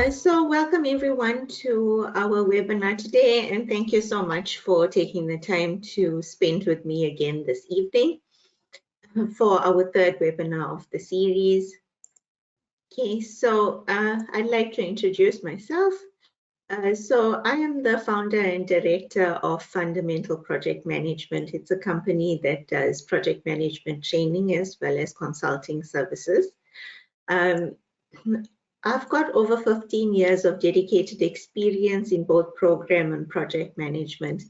So welcome everyone to our webinar today, and thank you so much for taking the time to spend with me again this evening for our third webinar of the series. Okay, so I'd like to introduce myself. So I am the founder and director of Fundamental Project Management. It's a company that does project management training as well as consulting services. I've got over 15 years of dedicated experience in both program and project management.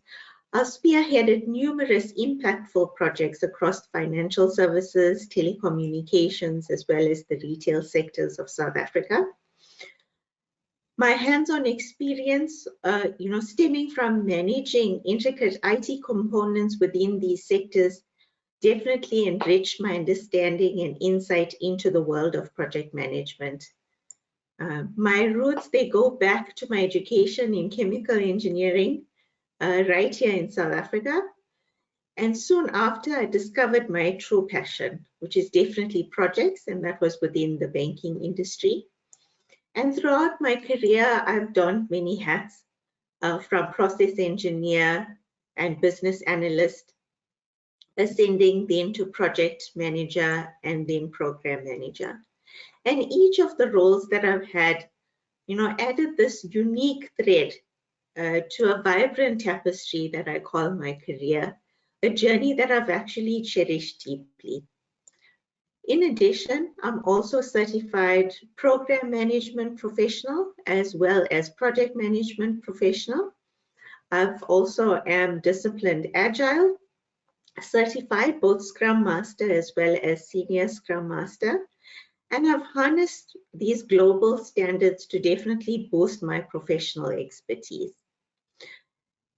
I've spearheaded numerous impactful projects across financial services, telecommunications, as well as the retail sectors of South Africa. My hands-on experience, stemming from managing intricate IT components within these sectors definitely enriched my understanding and insight into the world of project management. My roots, they go back to my education in chemical engineering right here in South Africa. And soon after, I discovered my true passion, which is definitely projects, and that was within the banking industry. And throughout my career, I've donned many hats, from process engineer and business analyst, ascending then to project manager and then program manager. And each of the roles that I've had, added this unique thread to a vibrant tapestry that I call my career, a journey that I've actually cherished deeply. In addition, I'm also certified program management professional as well as project management professional. I've also am disciplined agile, certified both Scrum Master as well as Senior Scrum Master. And I've harnessed these global standards to definitely boost my professional expertise.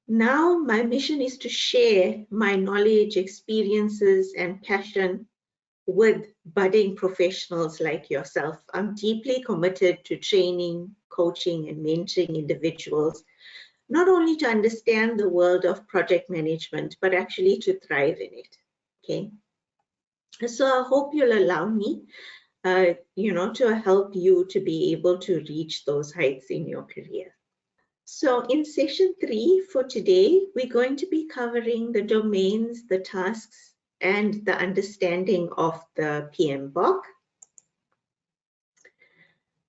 Now, my mission is to share my knowledge, experiences, and passion with budding professionals like yourself. I'm deeply committed to training, coaching, and mentoring individuals, not only to understand the world of project management, but actually to thrive in it. Okay. So I hope you'll allow me to help you to be able to reach those heights in your career. So in session 3 for today, we're going to be covering the domains, the tasks, and the understanding of the PMBOK.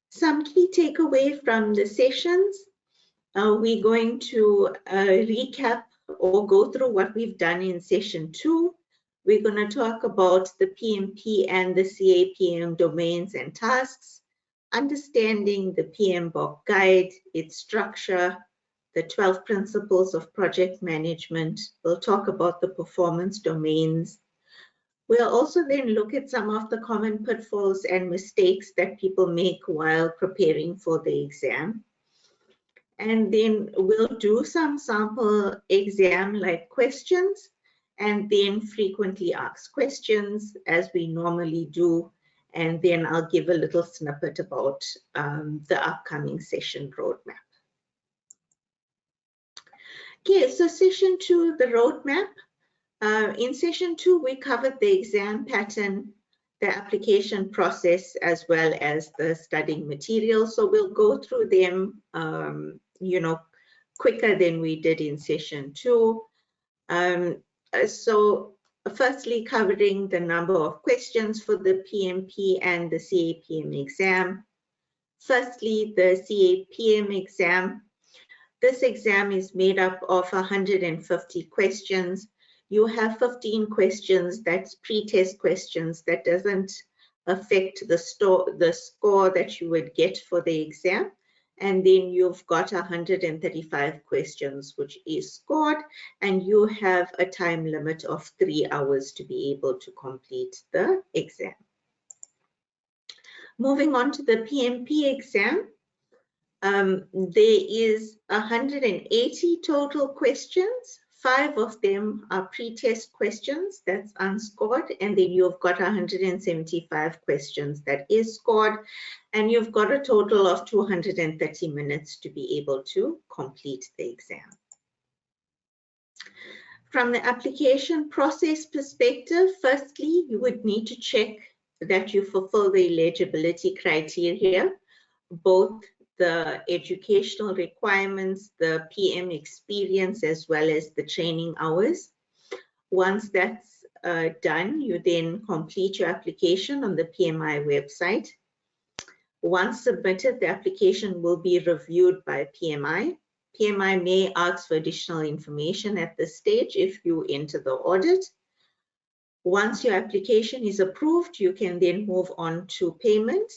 Some key takeaway from the sessions, we're going to recap or go through what we've done in session 2. We're going to talk about the PMP and the CAPM domains and tasks, understanding the PMBOK guide, its structure, the 12 principles of project management. We'll talk about the performance domains. We'll also then look at some of the common pitfalls and mistakes that people make while preparing for the exam. And then we'll do some sample exam-like questions, and then frequently asked questions as we normally do. And then I'll give a little snippet about the upcoming session roadmap. Okay, so session 2, the roadmap. In session 2, we covered the exam pattern, the application process, as well as the studying material. So we'll go through them, quicker than we did in session 2. So firstly, covering the number of questions for the PMP and the CAPM exam. Firstly, the CAPM exam. This exam is made up of 150 questions. You have 15 questions, that's pre-test questions, that doesn't affect the score that you would get for the exam. And then you've got 135 questions, which is scored, and you have a time limit of 3 hours to be able to complete the exam. Moving on to the PMP exam, there is 180 total questions. 5 of them are pre-test questions, that's unscored, and then you've got 175 questions that is scored, and you've got a total of 230 minutes to be able to complete the exam. From the application process perspective, firstly, you would need to check that you fulfill the eligibility criteria, both the educational requirements, the PM experience, as well as the training hours. Once that's done, you then complete your application on the PMI website. Once submitted, the application will be reviewed by PMI. PMI may ask for additional information at this stage if you enter the audit. Once your application is approved, you can then move on to payment.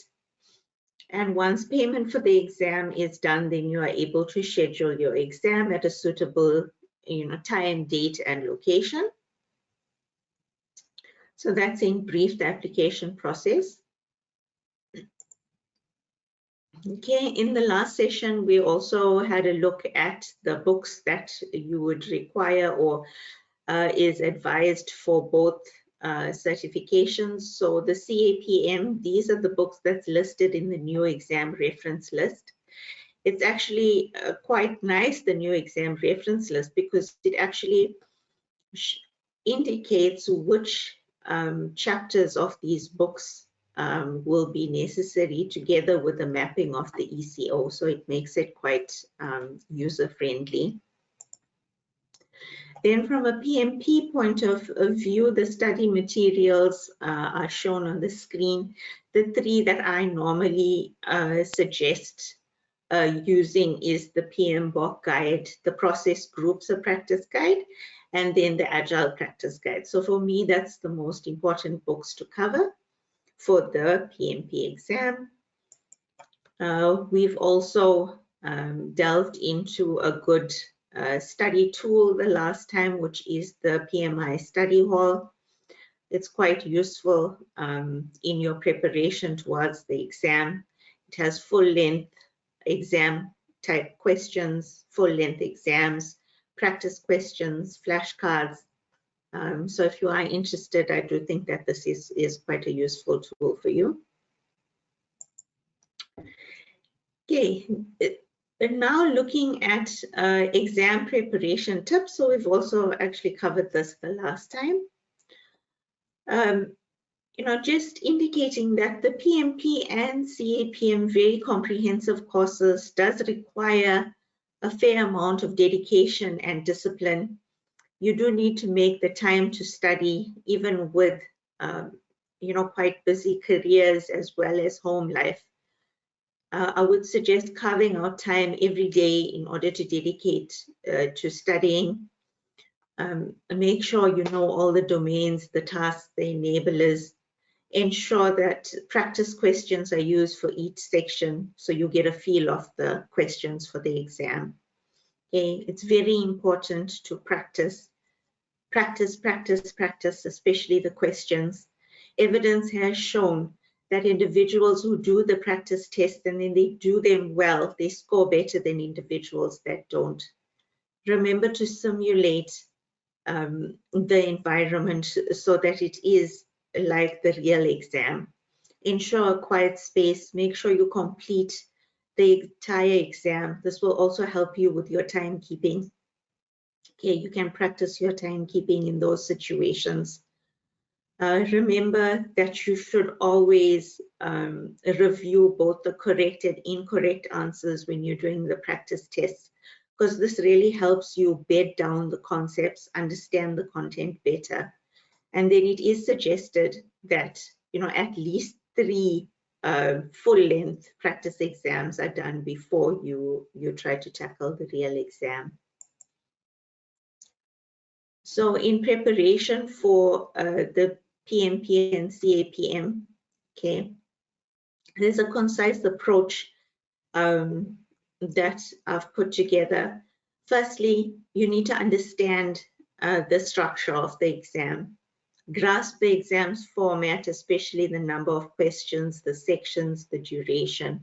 And once payment for the exam is done, then you are able to schedule your exam at a suitable time, date, and location. So that's in brief the application process. Okay, in the last session, we also had a look at the books that you would require or is advised for both certifications. So the CAPM, these are the books that's listed in the new exam reference list. It's actually quite nice, the new exam reference list, because it actually indicates which chapters of these books will be necessary, together with the mapping of the ECO. So it makes it quite user-friendly. Then from a PMP point of view, the study materials are shown on the screen. The three that I normally suggest using is the PMBOK guide, the process groups of practice guide, and then the agile practice guide. So for me, that's the most important books to cover for the PMP exam. We've also delved into a good study tool the last time, which is the PMI study hall. It's quite useful in your preparation towards the exam. It has full-length exam type questions, full-length exams, practice questions, flashcards. So if you are interested, I do think that this is quite a useful tool for you. Okay, now looking at exam preparation tips. So we've also actually covered this the last time. Just indicating that the PMP and CAPM very comprehensive courses does require a fair amount of dedication and discipline. You do need to make the time to study, even with quite busy careers as well as home life. I would suggest carving out time every day in order to dedicate to studying. Make sure you know all the domains, the tasks, the enablers. Ensure that practice questions are used for each section, so you get a feel of the questions for the exam. Okay, it's very important to practice, especially the questions. Evidence has shown that individuals who do the practice test and then they do them well, they score better than individuals that don't. Remember to simulate the environment so that it is like the real exam. Ensure a quiet space. Make sure you complete the entire exam. This will also help you with your timekeeping. Okay, you can practice your timekeeping in those situations. Remember that you should always review both the correct and incorrect answers when you're doing the practice tests, because this really helps you bed down the concepts, understand the content better. And then it is suggested that at least 3 full-length practice exams are done before you try to tackle the real exam. So in preparation for the PMP and CAPM, okay, there's a concise approach that I've put together. Firstly, you need to understand the structure of the exam. Grasp the exam's format, especially the number of questions, the sections, the duration.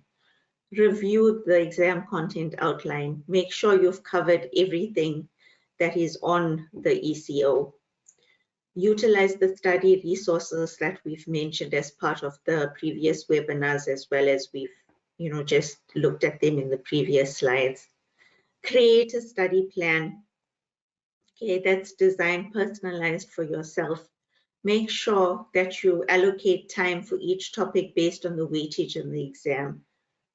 Review the exam content outline. Make sure you've covered everything that is on the ECO. Utilize the study resources that we've mentioned as part of the previous webinars, as well as we've just looked at them in the previous slides. Create a study plan, okay, that's designed, personalized for yourself. Make sure that you allocate time for each topic based on the weightage in the exam.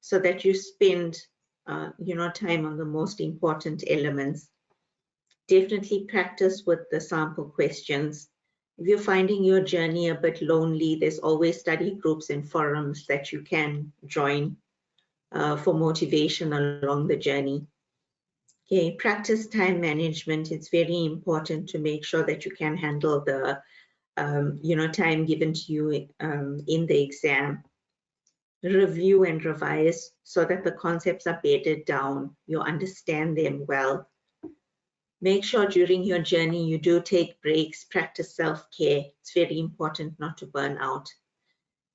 so that you spend time on the most important elements. Definitely practice with the sample questions. If you're finding your journey a bit lonely, there's always study groups and forums that you can join for motivation along the journey. Okay, practice time management. It's very important to make sure that you can handle the time given to you in the exam. Review and revise so that the concepts are bedded down, you understand them well. Make sure during your journey you do take breaks, practice self-care. It's very important not to burn out.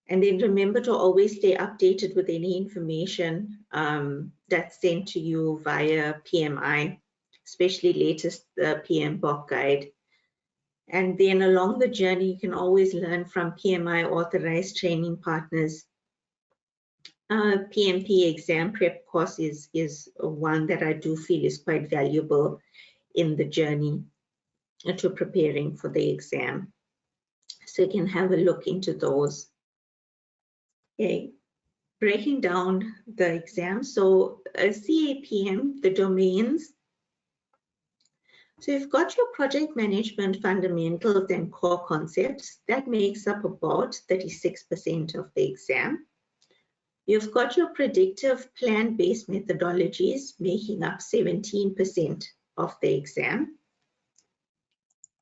And then remember to always stay updated with any information that's sent to you via PMI, especially latest PMBOK guide. And then along the journey, you can always learn from PMI authorized training partners. PMP exam prep course is one that I do feel is quite valuable in the journey to preparing for the exam. So you can have a look into those. Okay, breaking down the exam. So CAPM, the domains. So you've got your project management fundamentals and core concepts. That makes up about 36% of the exam. You've got your predictive plan-based methodologies making up 17% of the exam.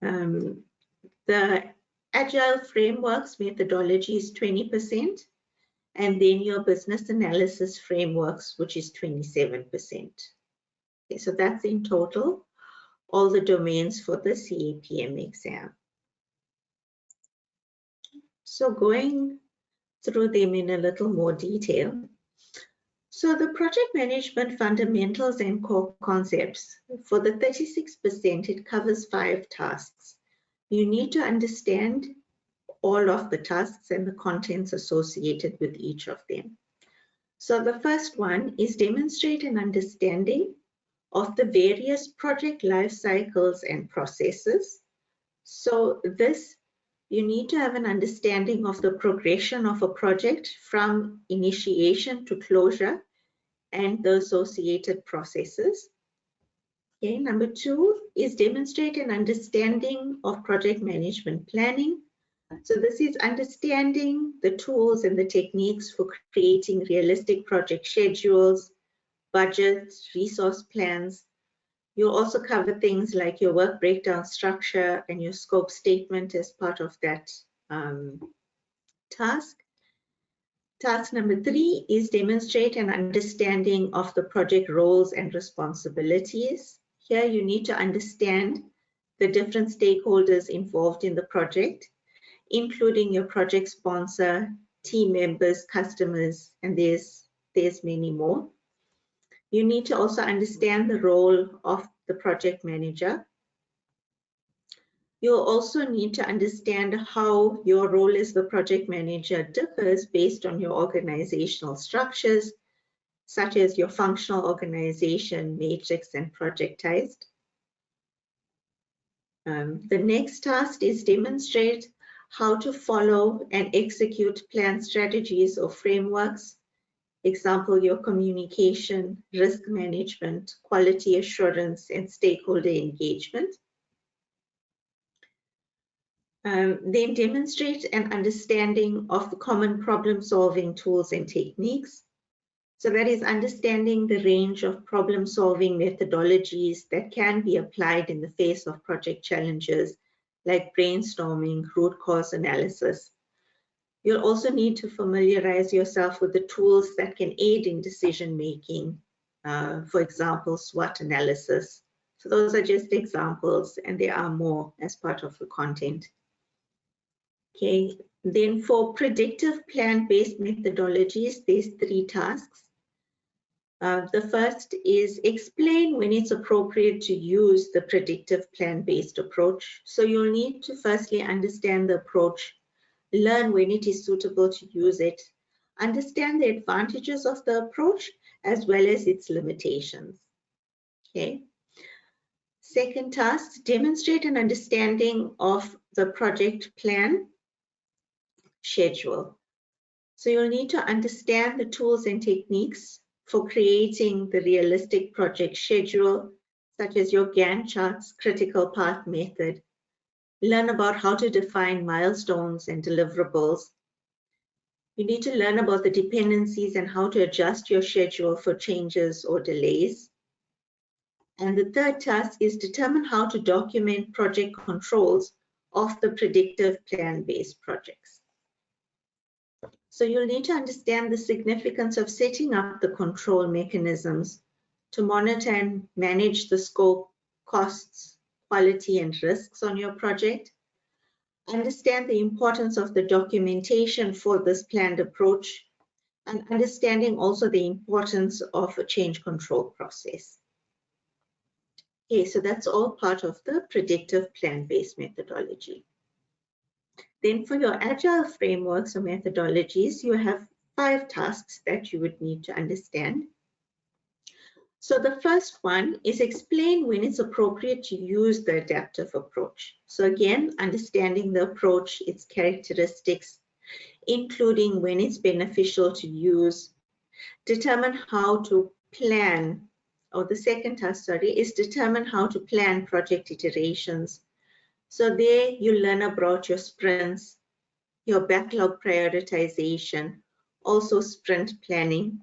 The agile frameworks methodology is 20%, and then your business analysis frameworks, which is 27%. Okay, so that's in total all the domains for the CAPM exam. So going through them in a little more detail. So the project management fundamentals and core concepts, for the 36%, it covers 5 tasks. You need to understand all of the tasks and the contents associated with each of them. So the first one is demonstrate an understanding of the various project life cycles and processes. So this, you need to have an understanding of the progression of a project from initiation to closure and the associated processes. Okay, number 2 is demonstrate an understanding of project management planning. So this is understanding the tools and the techniques for creating realistic project schedules, budgets, resource plans. You'll also cover things like your work breakdown structure and your scope statement as part of that task. Task number 3 is demonstrate an understanding of the project roles and responsibilities. Here you need to understand the different stakeholders involved in the project, including your project sponsor, team members, customers, and there's many more. You need to also understand the role of the project manager. You'll also need to understand how your role as the project manager differs based on your organizational structures, such as your functional organization, matrix, and projectized. The next task is demonstrate how to follow and execute plan strategies or frameworks. Example, your communication, risk management, quality assurance, and stakeholder engagement. Then demonstrate an understanding of the common problem-solving tools and techniques. So that is understanding the range of problem-solving methodologies that can be applied in the face of project challenges like brainstorming, root cause analysis. You'll also need to familiarize yourself with the tools that can aid in decision-making, for example, SWOT analysis. So those are just examples, and there are more as part of the content. Okay, then for predictive plan-based methodologies, there's 3 tasks. The first is explain when it's appropriate to use the predictive plan-based approach. So you'll need to firstly understand the approach, learn when it is suitable to use it, understand the advantages of the approach as well as its limitations. Okay. Second task, demonstrate an understanding of the project plan schedule. So you'll need to understand the tools and techniques for creating the realistic project schedule, such as your Gantt charts, critical path method. Learn about how to define milestones and deliverables. You need to learn about the dependencies and how to adjust your schedule for changes or delays. And the third task is determine how to document project controls of the predictive plan-based projects. So you'll need to understand the significance of setting up the control mechanisms to monitor and manage the scope, costs, quality, and risks on your project. Understand the importance of the documentation for this planned approach, and understanding also the importance of a change control process. Okay, so that's all part of the predictive plan-based methodology. Then for your agile frameworks or methodologies, you have 5 tasks that you would need to understand. So the first one is explain when it's appropriate to use the adaptive approach. So again, understanding the approach, its characteristics, including when it's beneficial to use, determine how to plan, or the second task, sorry, is determine how to plan project iterations. So there you learn about your sprints, your backlog prioritization, also sprint planning.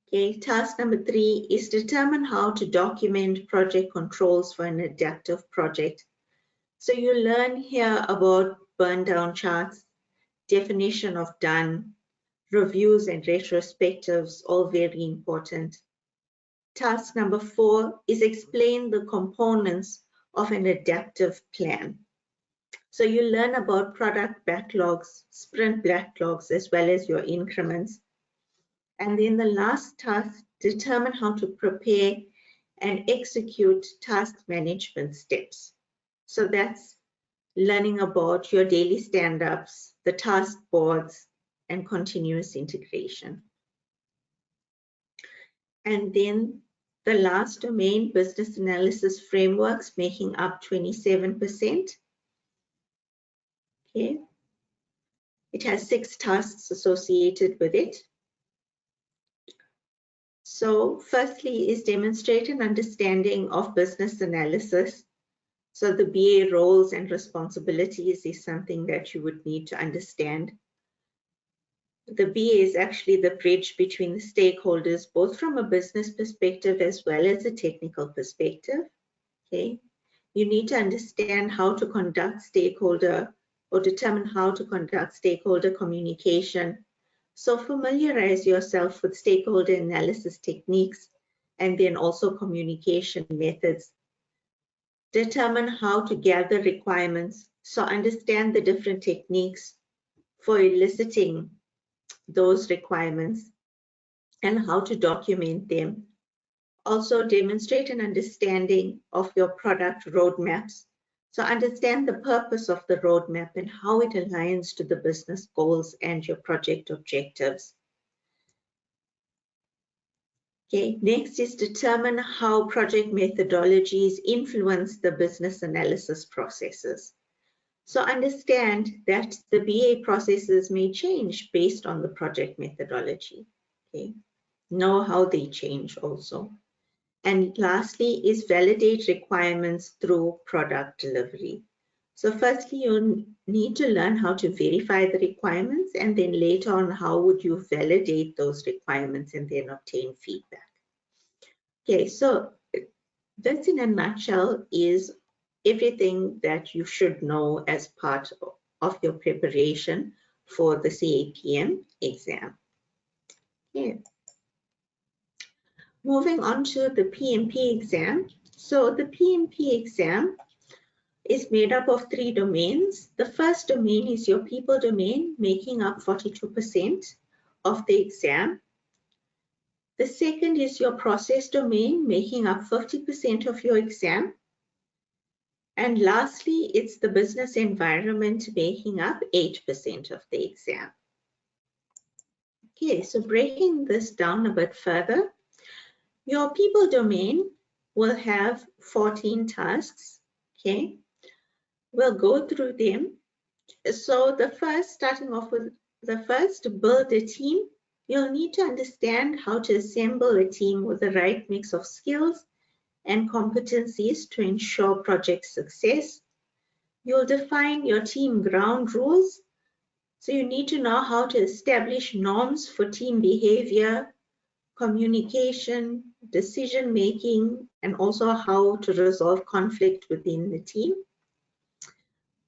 Okay, task number 3 is determine how to document project controls for an adaptive project. So you learn here about burn down charts, definition of done, reviews and retrospectives, all very important. Task number 4 is explain the components of an adaptive plan. So you learn about product backlogs, sprint backlogs, as well as your increments. And then the last task, determine how to prepare and execute task management steps. So that's learning about your daily stand-ups, the task boards, and continuous integration. And then the last domain, business analysis frameworks, making up 27%. Okay. It has 6 tasks associated with it. So firstly is demonstrate an understanding of business analysis. So the BA roles and responsibilities is something that you would need to understand. The BA is actually the bridge between the stakeholders, both from a business perspective as well as a technical perspective. Okay. You need to understand how to conduct stakeholder or determine how to conduct stakeholder communication. So familiarize yourself with stakeholder analysis techniques and then also communication methods. Determine how to gather requirements. So understand the different techniques for eliciting those requirements and how to document them. Also demonstrate an understanding of your product roadmaps. So understand the purpose of the roadmap and how it aligns to the business goals and your project objectives. Okay, next is determine how project methodologies influence the business analysis processes. So understand that the BA processes may change based on the project methodology. Okay, know how they change also. And lastly is validate requirements through product delivery. So firstly, you need to learn how to verify the requirements, and then later on, how would you validate those requirements and then obtain feedback. Okay, so this in a nutshell is everything that you should know as part of your preparation for the CAPM exam. Okay. Moving on to the PMP exam. So the PMP exam is made up of 3 domains. The first domain is your people domain, making up 42% of the exam. The second is your process domain, making up 50% of your exam. And lastly, it's the business environment, making up 8% of the exam. Okay, so breaking this down a bit further, your people domain will have 14 tasks. Okay, we'll go through them. So the first, starting off with The first, build a team. You'll need to understand how to assemble a team with the right mix of skills and competencies to ensure project success. You'll define your team ground rules. So you need to know how to establish norms for team behavior, communication, decision making, and also how to resolve conflict within the team.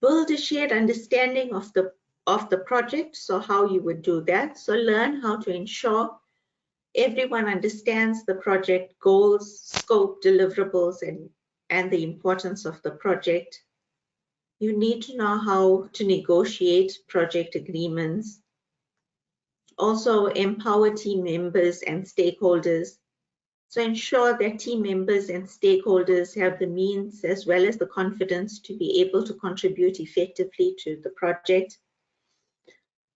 Build a shared understanding of the project, so how you would do that. So learn how to ensure everyone understands the project goals, scope, deliverables, and the importance of the project. You need to know how to negotiate project agreements. Also empower team members and stakeholders. So ensure that team members and stakeholders have the means as well as the confidence to be able to contribute effectively to the project.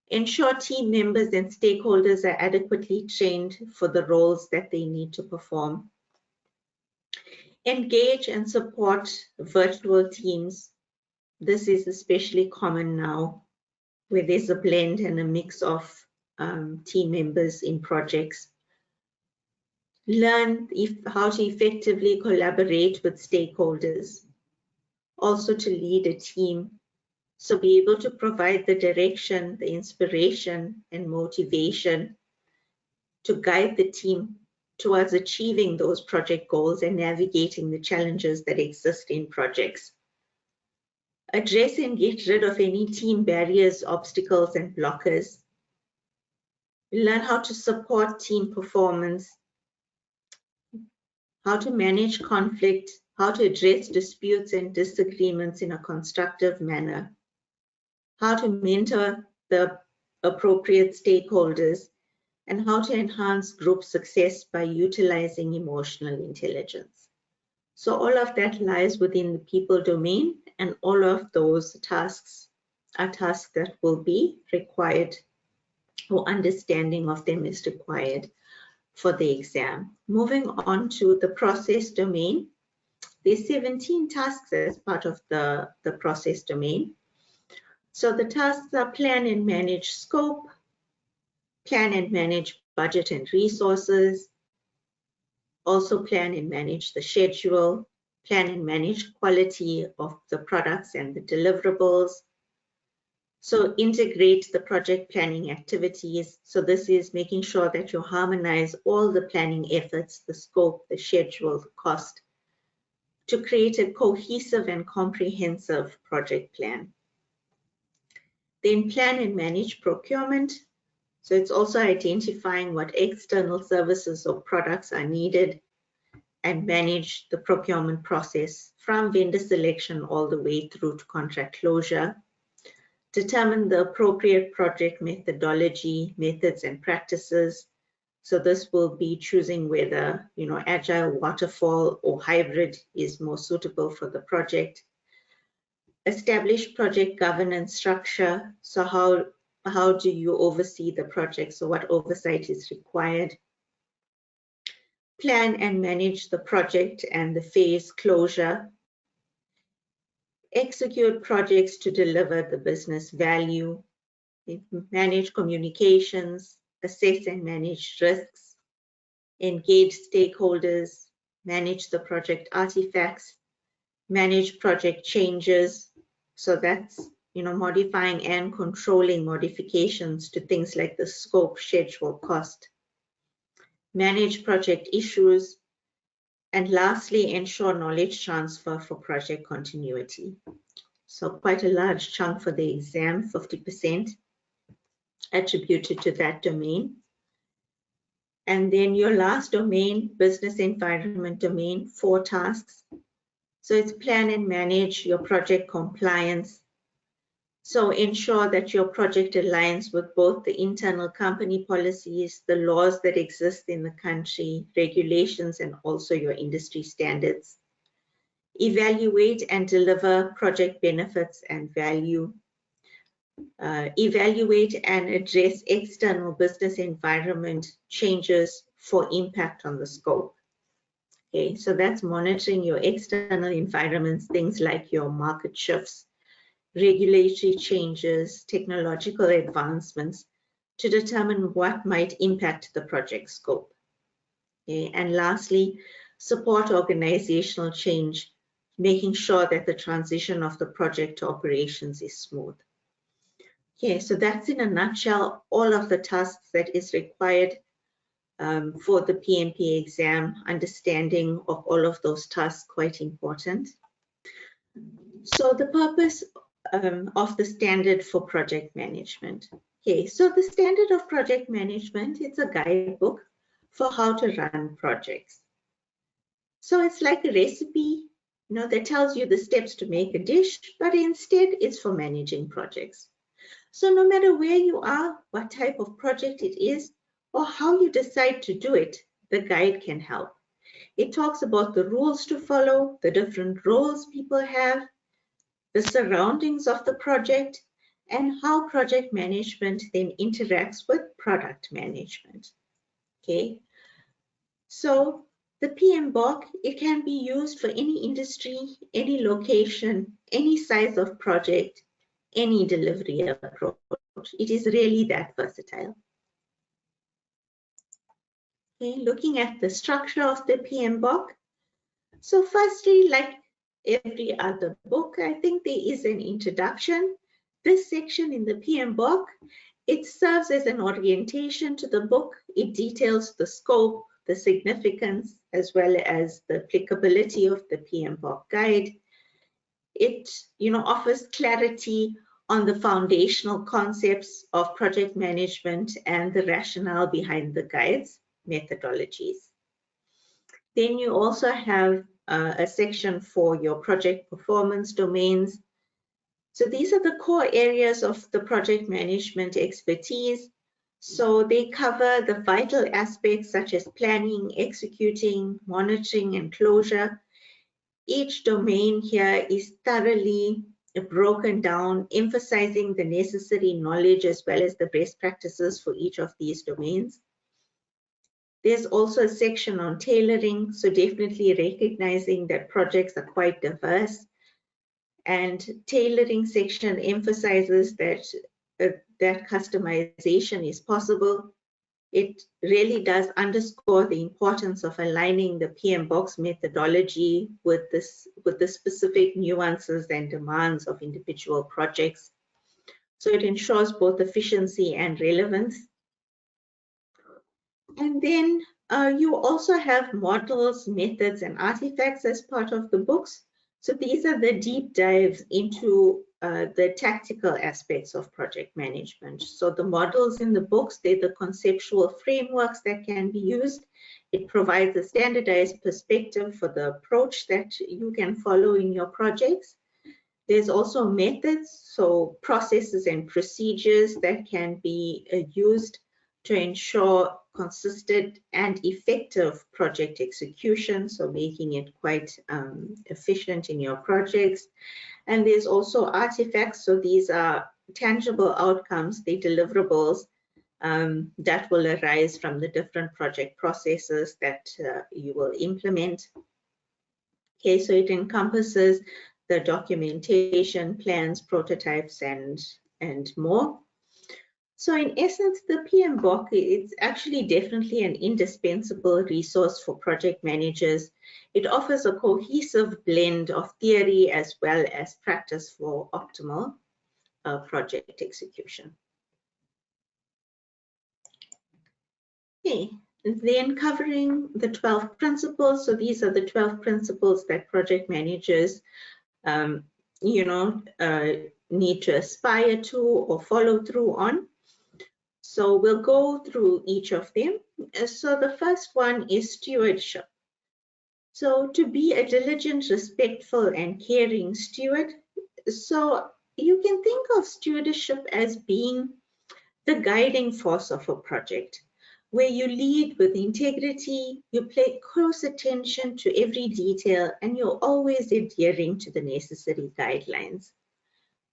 Ensure team members and stakeholders are adequately trained for the roles that they need to perform. Engage and support virtual teams. This is especially common now, where there's a blend and a mix of team members in projects. Learn how to effectively collaborate with stakeholders. Also to lead a team. So be able to provide the direction, the inspiration, and motivation to guide the team towards achieving those project goals and navigating the challenges that exist in projects. Address and get rid of any team barriers, obstacles, and blockers. Learn how to support team performance, how to manage conflict, how to address disputes and disagreements in a constructive manner, how to mentor the appropriate stakeholders, and how to enhance group success by utilizing emotional intelligence. So all of that lies within the people domain, and all of those tasks are tasks that will be required, or understanding of them is required for the exam. Moving on to the process domain. There's 17 tasks as part of the process domain. So the tasks are plan and manage scope, plan and manage budget and resources, also plan and manage the schedule, plan and manage quality of the products and the deliverables. So integrate the project planning activities. So this is making sure that you harmonize all the planning efforts, the scope, the schedule, the cost, to create a cohesive and comprehensive project plan. Then plan and manage procurement. So it's also identifying what external services or products are needed and manage the procurement process from vendor selection all the way through to contract closure. Determine the appropriate project methodology, methods, and practices. So this will be choosing whether, agile, waterfall, or hybrid is more suitable for the project. Establish project governance structure. So how do you oversee the project? So what oversight is required? Plan and manage the project and the phase closure. Execute projects to deliver the business value. Manage communications, assess and manage risks, engage stakeholders, manage the project artifacts, manage project changes. So that's, modifying and controlling modifications to things like the scope, schedule, cost. Manage project issues. And lastly, ensure knowledge transfer for project continuity. So quite a large chunk for the exam, 50% attributed to that domain. And then your last domain, business environment domain, 4 tasks. So it's plan and manage your project compliance. So ensure that your project aligns with both the internal company policies, the laws that exist in the country, regulations, and also your industry standards. Evaluate and deliver project benefits and value. Evaluate and address external business environment changes for impact on the scope. Okay, so that's monitoring your external environments, things like your market shifts, regulatory changes, technological advancements to determine what might impact the project scope. Okay. And lastly, support organizational change, making sure that the transition of the project to operations is smooth. Okay, so that's in a nutshell all of the tasks that is required for the PMP exam. Understanding of all of those tasks quite important. So the purpose of the standard for project management. Okay, so the standard of project management, it's a guidebook for how to run projects. So it's like a recipe, that tells you the steps to make a dish, but instead it's for managing projects. So no matter where you are, what type of project it is, or how you decide to do it, the guide can help. It talks about the rules to follow, the different roles people have, the surroundings of the project, and how project management then interacts with product management. Okay, so the PMBOK, it can be used for any industry, any location, any size of project, any delivery approach. It is really that versatile. Okay, looking at the structure of the PMBOK. So firstly, like every other book, I think there is an introduction. This section in the PMBOK, it serves as an orientation to the book. It details the scope, the significance, as well as the applicability of the PMBOK guide. It offers clarity on the foundational concepts of project management and the rationale behind the guide's methodologies. Then you also have a section for your project performance domains. So these are the core areas of the project management expertise. So they cover the vital aspects such as planning, executing, monitoring, and closure. Each domain here is thoroughly broken down, emphasizing the necessary knowledge as well as the best practices for each of these domains. There's also a section on tailoring, so definitely recognizing that projects are quite diverse. And tailoring section emphasizes that that customization is possible. It really does underscore the importance of aligning the PMBOK's methodology with the specific nuances and demands of individual projects. So it ensures both efficiency and relevance. And then you also have models, methods, and artifacts as part of the books. So these are the deep dives into the tactical aspects of project management. So the models in the books, they're the conceptual frameworks that can be used. It provides a standardized perspective for the approach that you can follow in your projects. There's also methods, so processes and procedures that can be used to ensure consistent and effective project execution, so making it quite efficient in your projects. And there's also artifacts, so these are tangible outcomes, the deliverables that will arise from the different project processes that you will implement. Okay, so it encompasses the documentation, plans, prototypes, and more. So in essence, the PMBOK, it's actually definitely an indispensable resource for project managers. It offers a cohesive blend of theory as well as practice for optimal project execution. Okay, then covering the 12 principles. So these are the 12 principles that project managers need to aspire to or follow through on. So we'll go through each of them. So the first one is stewardship. So to be a diligent, respectful, and caring steward. So you can think of stewardship as being the guiding force of a project, where you lead with integrity, you pay close attention to every detail, and you're always adhering to the necessary guidelines.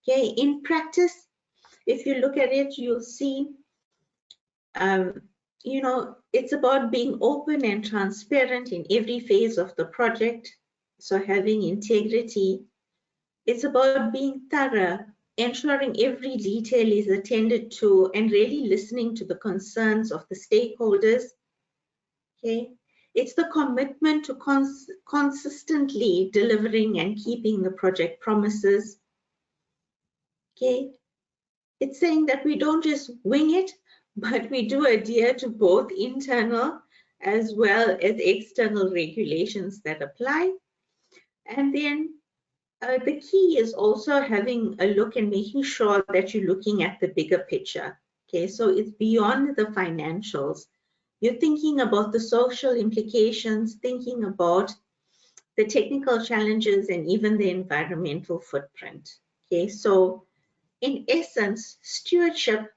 Okay, in practice, if you look at it, you'll see it's about being open and transparent in every phase of the project. So having integrity, it's about being thorough ensuring every detail is attended to and really listening to the concerns of the stakeholders. Okay, it's the commitment to consistently delivering and keeping the project promises. Okay, it's saying that we don't just wing it, but we do adhere to both internal as well as external regulations that apply. And then the key is also having a look and making sure that you're looking at the bigger picture. Okay, so it's beyond the financials. You're thinking about the social implications, thinking about the technical challenges, and even the environmental footprint. Okay, so in essence, stewardship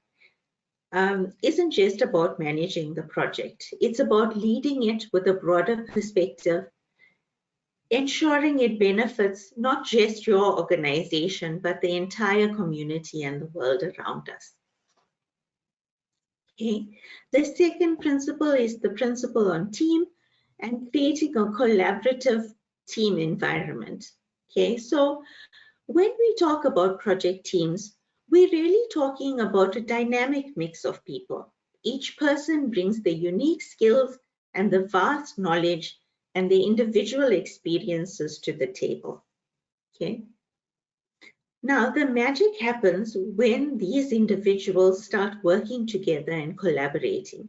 isn't just about managing the project. It's about leading it with a broader perspective, ensuring it benefits not just your organization, but the entire community and the world around us. Okay. The second principle is the principle on team and creating a collaborative team environment. Okay, so when we talk about project teams, we're really talking about a dynamic mix of people. Each person brings the unique skills and the vast knowledge and the individual experiences to the table. Okay. Now, the magic happens when these individuals start working together and collaborating.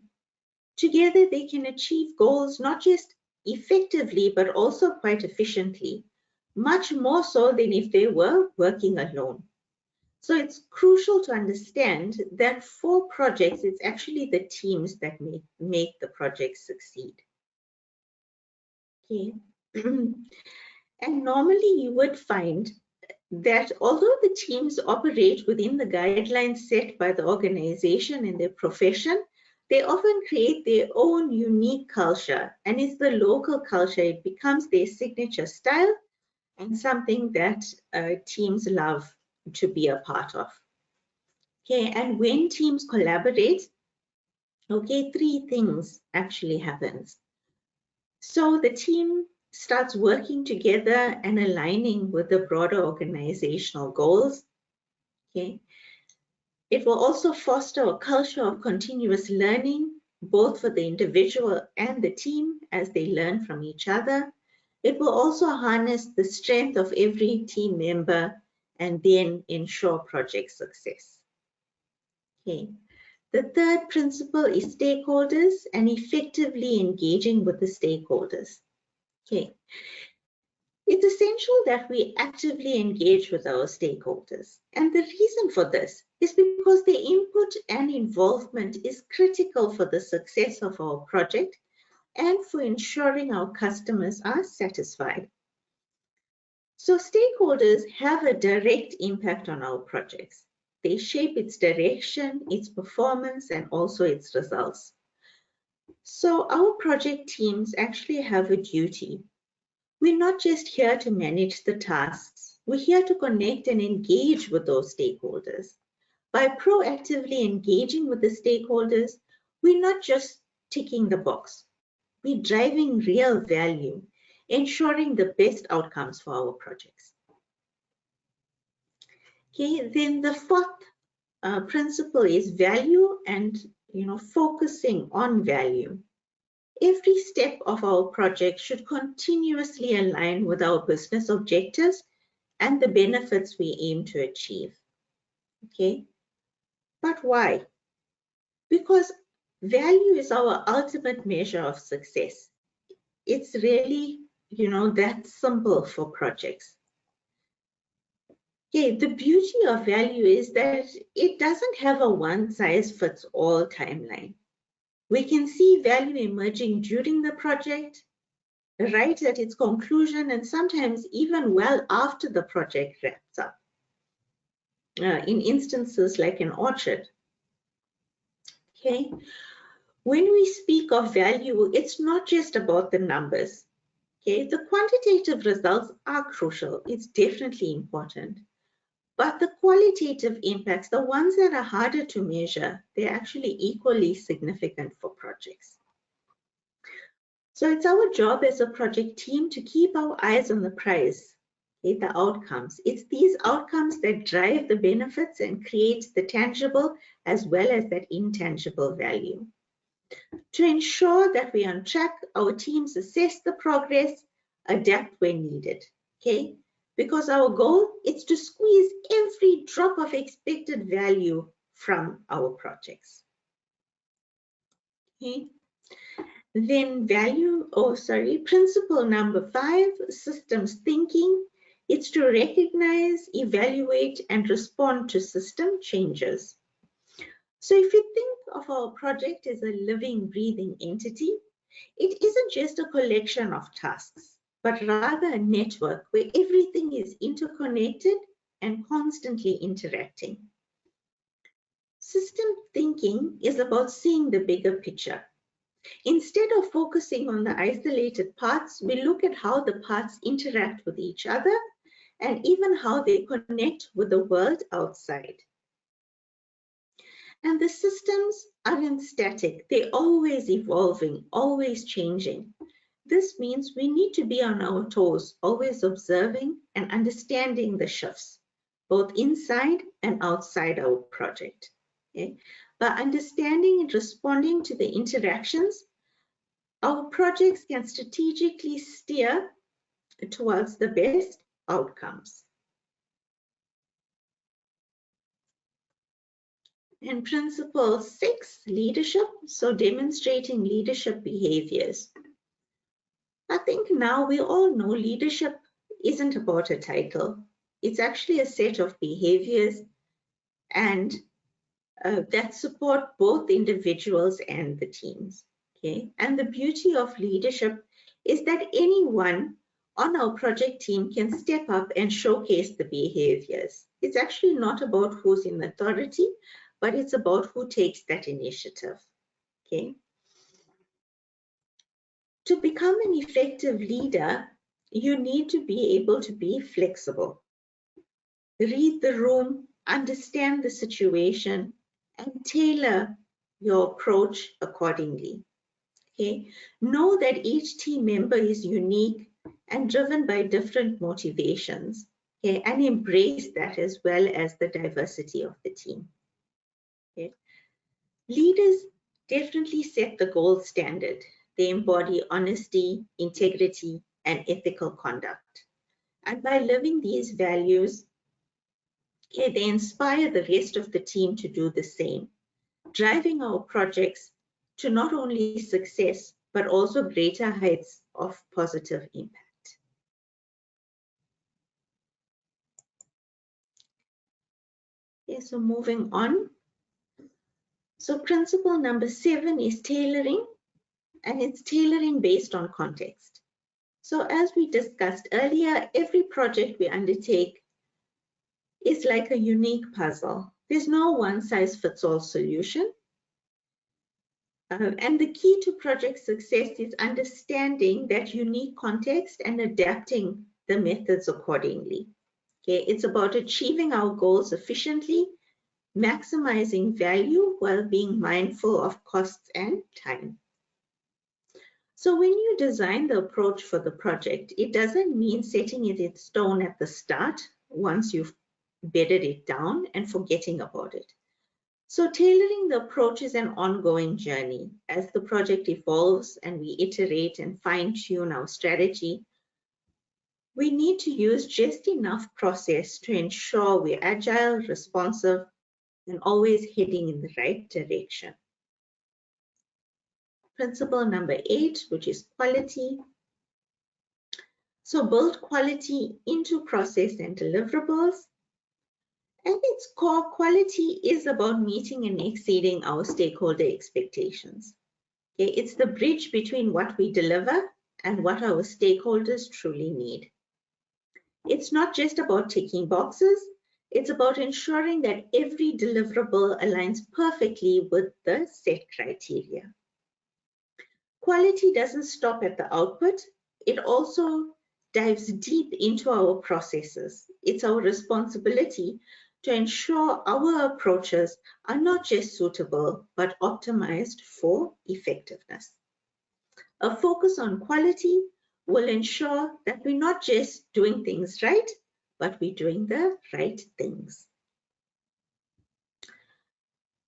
Together, they can achieve goals not just effectively, but also quite efficiently, much more so than if they were working alone. So it's crucial to understand that for projects, it's actually the teams that make the project succeed. Okay. And normally you would find that although the teams operate within the guidelines set by the organization and their profession, they often create their own unique culture, and it's the local culture, it becomes their signature style and something that teams love to be a part of. Okay, and when teams collaborate, okay, three things actually happens. So the team starts working together and aligning with the broader organizational goals. Okay. It will also foster a culture of continuous learning, both for the individual and the team as they learn from each other. It will also harness the strength of every team member and then ensure project success. Okay. The third principle is stakeholders and effectively engaging with the stakeholders. Okay. It's essential that we actively engage with our stakeholders. And the reason for this is because their input and involvement is critical for the success of our project and for ensuring our customers are satisfied. So stakeholders have a direct impact on our projects. They shape its direction, its performance, and also its results. So our project teams actually have a duty. We're not just here to manage the tasks. We're here to connect and engage with those stakeholders. By proactively engaging with the stakeholders, we're not just ticking the box. We're driving real value, ensuring the best outcomes for our projects. Okay, then the fourth principle is value and focusing on value. Every step of our project should continuously align with our business objectives and the benefits we aim to achieve. Okay, but why? Because value is our ultimate measure of success. It's really, that simple for projects. Okay, the beauty of value is that it doesn't have a one-size-fits-all timeline. We can see value emerging during the project, right at its conclusion, and sometimes even well after the project wraps up. In instances like an orchard. Okay, when we speak of value, it's not just about the numbers. Okay, the quantitative results are crucial. It's definitely important. But the qualitative impacts, the ones that are harder to measure, they're actually equally significant for projects. So it's our job as a project team to keep our eyes on the prize. Okay, the outcomes. It's these outcomes that drive the benefits and create the tangible as well as that intangible value. To ensure that we're on track, our teams assess the progress, adapt when needed. Okay, because our goal is to squeeze every drop of expected value from our projects. Okay. Then principle number 5, systems thinking. It's to recognize, evaluate, and respond to system changes. So if you think of our project as a living, breathing entity, it isn't just a collection of tasks, but rather a network where everything is interconnected and constantly interacting. System thinking is about seeing the bigger picture. Instead of focusing on the isolated parts, we look at how the parts interact with each other and even how they connect with the world outside. And the systems aren't static, they're always evolving, always changing. This means we need to be on our toes, always observing and understanding the shifts, both inside and outside our project. Okay? By understanding and responding to the interactions, our projects can strategically steer towards the best outcomes. And principle 6, leadership. So demonstrating leadership behaviors. I think now we all know leadership isn't about a title. It's actually a set of behaviors and that support both individuals and the teams. Okay? And the beauty of leadership is that anyone on our project team can step up and showcase the behaviors. It's actually not about who's in authority, but it's about who takes that initiative. Okay? To become an effective leader, you need to be able to be flexible. Read the room, understand the situation, and tailor your approach accordingly. Okay? Know that each team member is unique and driven by different motivations. Okay? And embrace that as well as the diversity of the team. Okay? Leaders definitely set the gold standard. They embody honesty, integrity, and ethical conduct. And by living these values, okay, they inspire the rest of the team to do the same, driving our projects to not only success, but also greater heights of positive impact. Okay, so moving on. So principle number 7 is tailoring, and it's tailoring based on context. So as we discussed earlier, every project we undertake is like a unique puzzle. There's no one-size-fits-all solution. And the key to project success is understanding that unique context and adapting the methods accordingly. Okay, it's about achieving our goals efficiently, maximizing value while being mindful of costs and time. So when you design the approach for the project, it doesn't mean setting it in stone at the start once you've bedded it down and forgetting about it. So tailoring the approach is an ongoing journey. As the project evolves and we iterate and fine-tune our strategy, we need to use just enough process to ensure we're agile, responsive, and always heading in the right direction. Principle number 8, which is quality. So build quality into process and deliverables. At its core, quality is about meeting and exceeding our stakeholder expectations. Okay, it's the bridge between what we deliver and what our stakeholders truly need. It's not just about ticking boxes, it's about ensuring that every deliverable aligns perfectly with the set criteria. Quality doesn't stop at the output, it also dives deep into our processes. It's our responsibility to ensure our approaches are not just suitable, but optimized for effectiveness. A focus on quality will ensure that we're not just doing things right, but we're doing the right things.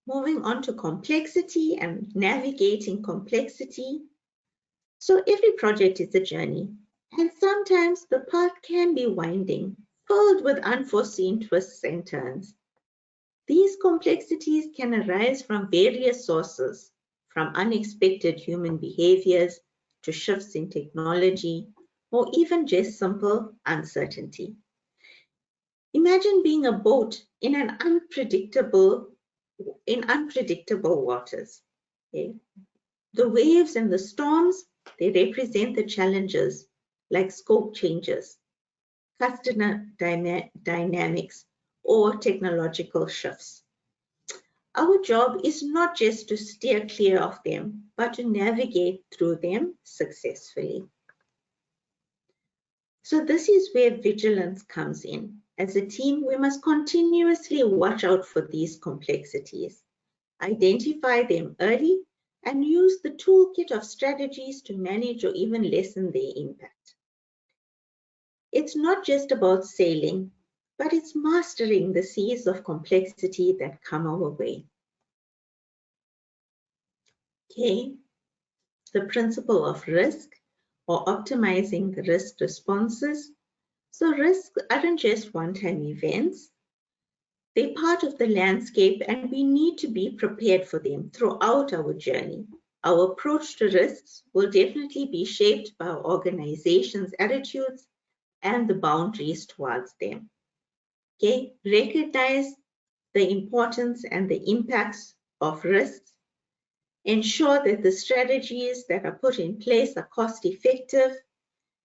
Moving on to complexity and navigating complexity. So every project is a journey, and sometimes the path can be winding, filled with unforeseen twists and turns. These complexities can arise from various sources, from unexpected human behaviors to shifts in technology, or even just simple uncertainty. Imagine being a boat in unpredictable waters. Okay? The waves and the storms, they represent the challenges like scope changes, customer dynamics, or technological shifts. Our job is not just to steer clear of them, but to navigate through them successfully. So this is where vigilance comes in. As a team, we must continuously watch out for these complexities, identify them early, and use the toolkit of strategies to manage or even lessen their impact. It's not just about sailing, but it's mastering the seas of complexity that come our way. Okay, the principle of risk or optimizing the risk responses. So risks aren't just one-time events. They're part of the landscape and we need to be prepared for them throughout our journey. Our approach to risks will definitely be shaped by our organization's attitudes and the boundaries towards them. Okay, recognize the importance and the impacts of risks. Ensure that the strategies that are put in place are cost effective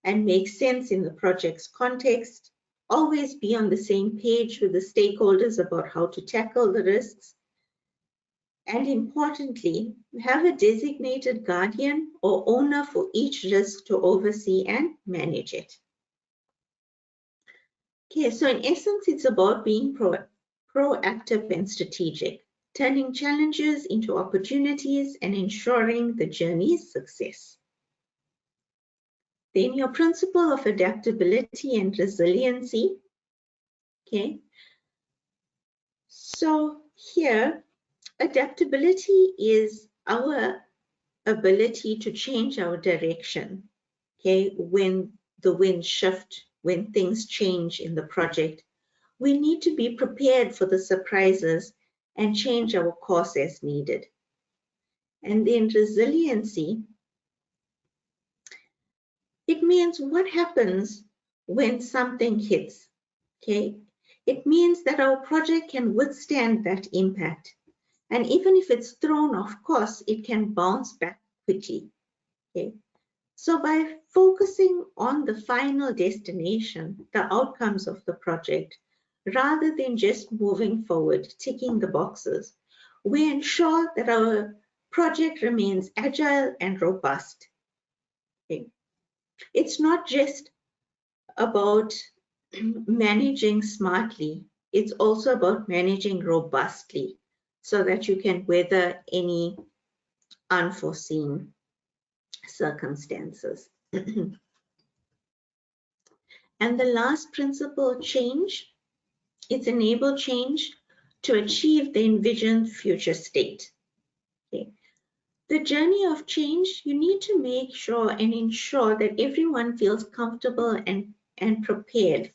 and make sense in the project's context. Always be on the same page with the stakeholders about how to tackle the risks. And importantly, have a designated guardian or owner for each risk to oversee and manage it. Okay, so in essence, it's about being proactive and strategic, turning challenges into opportunities and ensuring the journey's success. Then your principle of adaptability and resiliency. Okay, so here, adaptability is our ability to change our direction, okay, when the winds shift, when things change in the project. We need to be prepared for the surprises and change our course as needed. And then resiliency, it means what happens when something hits, okay? It means that our project can withstand that impact. And even if it's thrown off course, it can bounce back quickly, okay? So by focusing on the final destination, the outcomes of the project, rather than just moving forward, ticking the boxes, we ensure that our project remains agile and robust. Okay? It's not just about managing smartly, it's also about managing robustly so that you can weather any unforeseen circumstances. And the last principle, change. It's enable change to achieve the envisioned future state. Okay. The journey of change, you need to make sure and ensure that everyone feels comfortable and prepared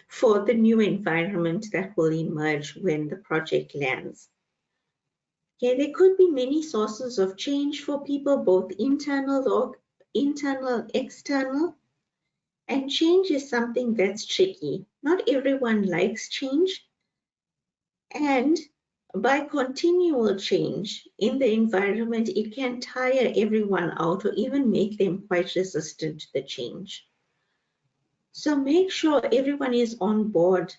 for the new environment that will emerge when the project lands. Okay, there could be many sources of change for people, both internal, external, and change is something that's tricky. Not everyone likes change, and by continual change in the environment, it can tire everyone out or even make them quite resistant to the change. So make sure everyone is on board,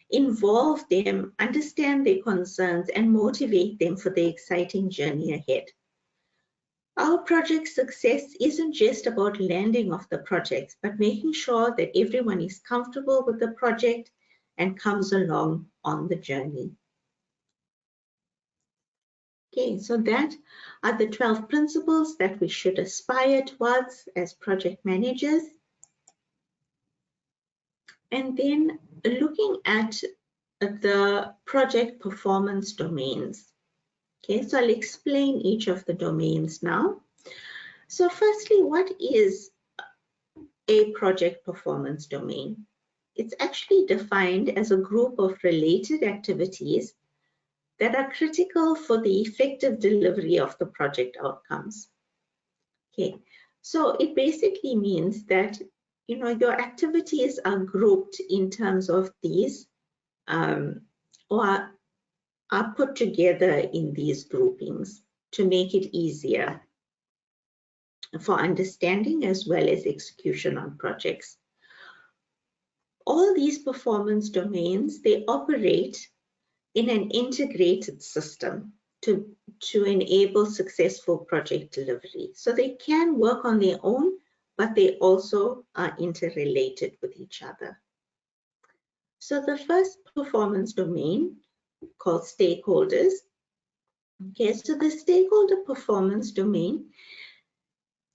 involve them, understand their concerns, and motivate them for the exciting journey ahead. Our project success isn't just about landing off the projects, but making sure that everyone is comfortable with the project and comes along on the journey. Okay, so that are the 12 principles that we should aspire towards as project managers. And then looking at the project performance domains. Okay, so I'll explain each of the domains now. So firstly, what is a project performance domain? It's actually defined as a group of related activities that are critical for the effective delivery of the project outcomes. Okay, so it basically means that your activities are grouped in terms of these or are put together in these groupings to make it easier for understanding as well as execution on projects. All these performance domains, they operate in an integrated system to enable successful project delivery. So they can work on their own, but they also are interrelated with each other. So the first performance domain, called stakeholders. Okay, so the stakeholder performance domain,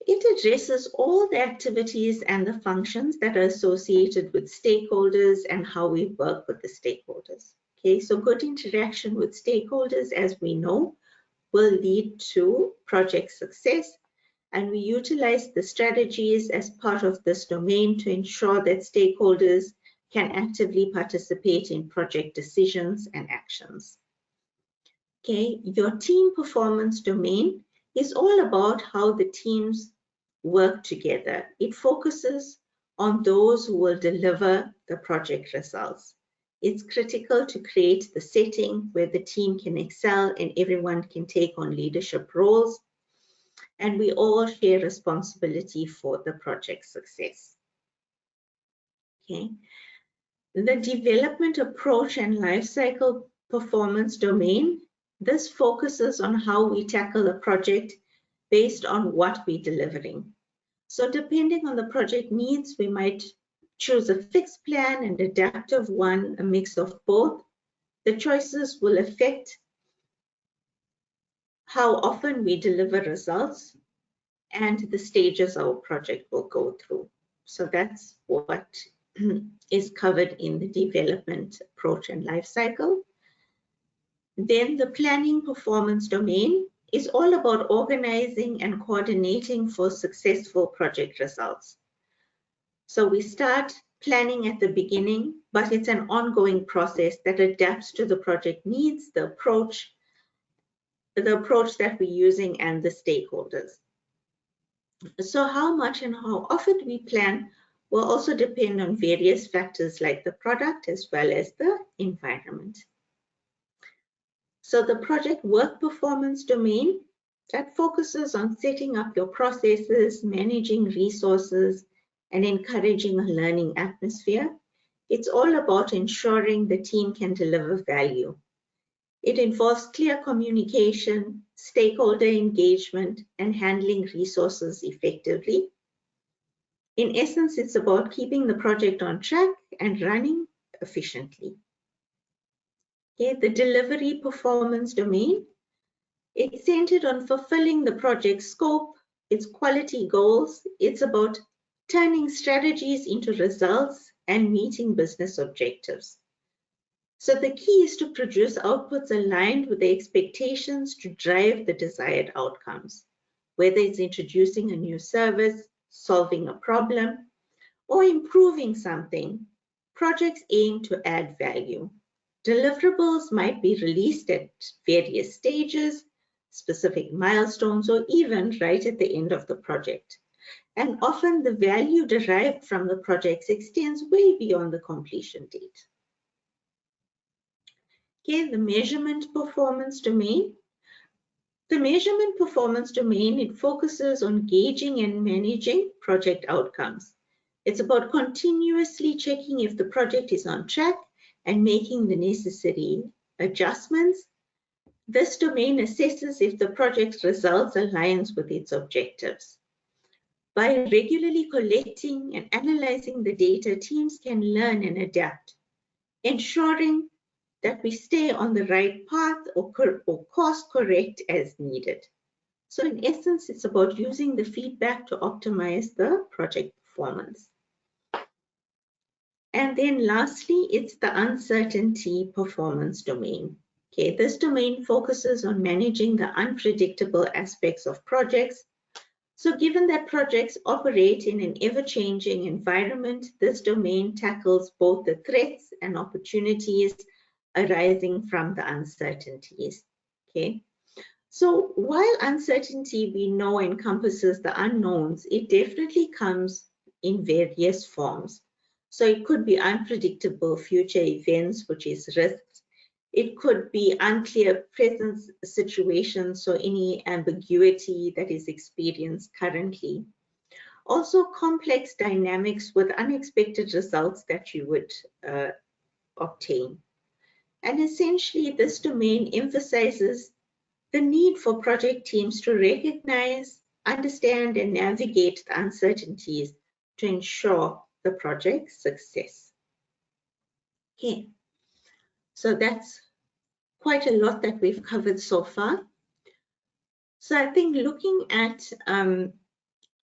it addresses all the activities and the functions that are associated with stakeholders and how we work with the stakeholders. Okay, so good interaction with stakeholders, as we know, will lead to project success, and we utilize the strategies as part of this domain to ensure that stakeholders can actively participate in project decisions and actions. Okay, your team performance domain is all about how the teams work together. It focuses on those who will deliver the project results. It's critical to create the setting where the team can excel and everyone can take on leadership roles, and we all share responsibility for the project success. Okay, the development approach and lifecycle performance domain, this focuses on how we tackle a project based on what we're delivering. So depending on the project needs, we might choose a fixed plan, an adaptive one, a mix of both. The choices will affect how often we deliver results and the stages our project will go through. So that's what is covered in the development approach and life cycle. Then the planning performance domain is all about organizing and coordinating for successful project results. So we start planning at the beginning, but it's an ongoing process that adapts to the project needs, the approach that we're using, and the stakeholders. So how much and how often we plan will also depend on various factors like the product as well as the environment. So the project work performance domain, that focuses on setting up your processes, managing resources, and encouraging a learning atmosphere. It's all about ensuring the team can deliver value. It involves clear communication, stakeholder engagement, and handling resources effectively. In essence, it's about keeping the project on track and running efficiently. Okay, the delivery performance domain, it's centered on fulfilling the project scope, its quality goals. It's about turning strategies into results and meeting business objectives. So the key is to produce outputs aligned with the expectations to drive the desired outcomes, whether it's introducing a new service, solving a problem, or improving something. Projects aim to add value. Deliverables might be released at various stages, specific milestones, or even right at the end of the project. And often the value derived from the projects extends way beyond the completion date. Okay, the measurement performance domain. The measurement performance domain, it focuses on gauging and managing project outcomes. It's about continuously checking if the project is on track and making the necessary adjustments. This domain assesses if the project's results aligns with its objectives. By regularly collecting and analyzing the data, teams can learn and adapt, ensuring that we stay on the right path or course correct as needed. So in essence, it's about using the feedback to optimize the project performance. And then lastly, it's the uncertainty performance domain. Okay, this domain focuses on managing the unpredictable aspects of projects. So given that projects operate in an ever-changing environment, this domain tackles both the threats and opportunities arising from the uncertainties. Okay. So while uncertainty we know encompasses the unknowns, it definitely comes in various forms. So it could be unpredictable future events, which is risks. It could be unclear present situations, so any ambiguity that is experienced currently. Also complex dynamics with unexpected results that you would obtain. And essentially, this domain emphasizes the need for project teams to recognize, understand, and navigate the uncertainties to ensure the project's success. Okay, so that's quite a lot that we've covered so far. So I think looking at the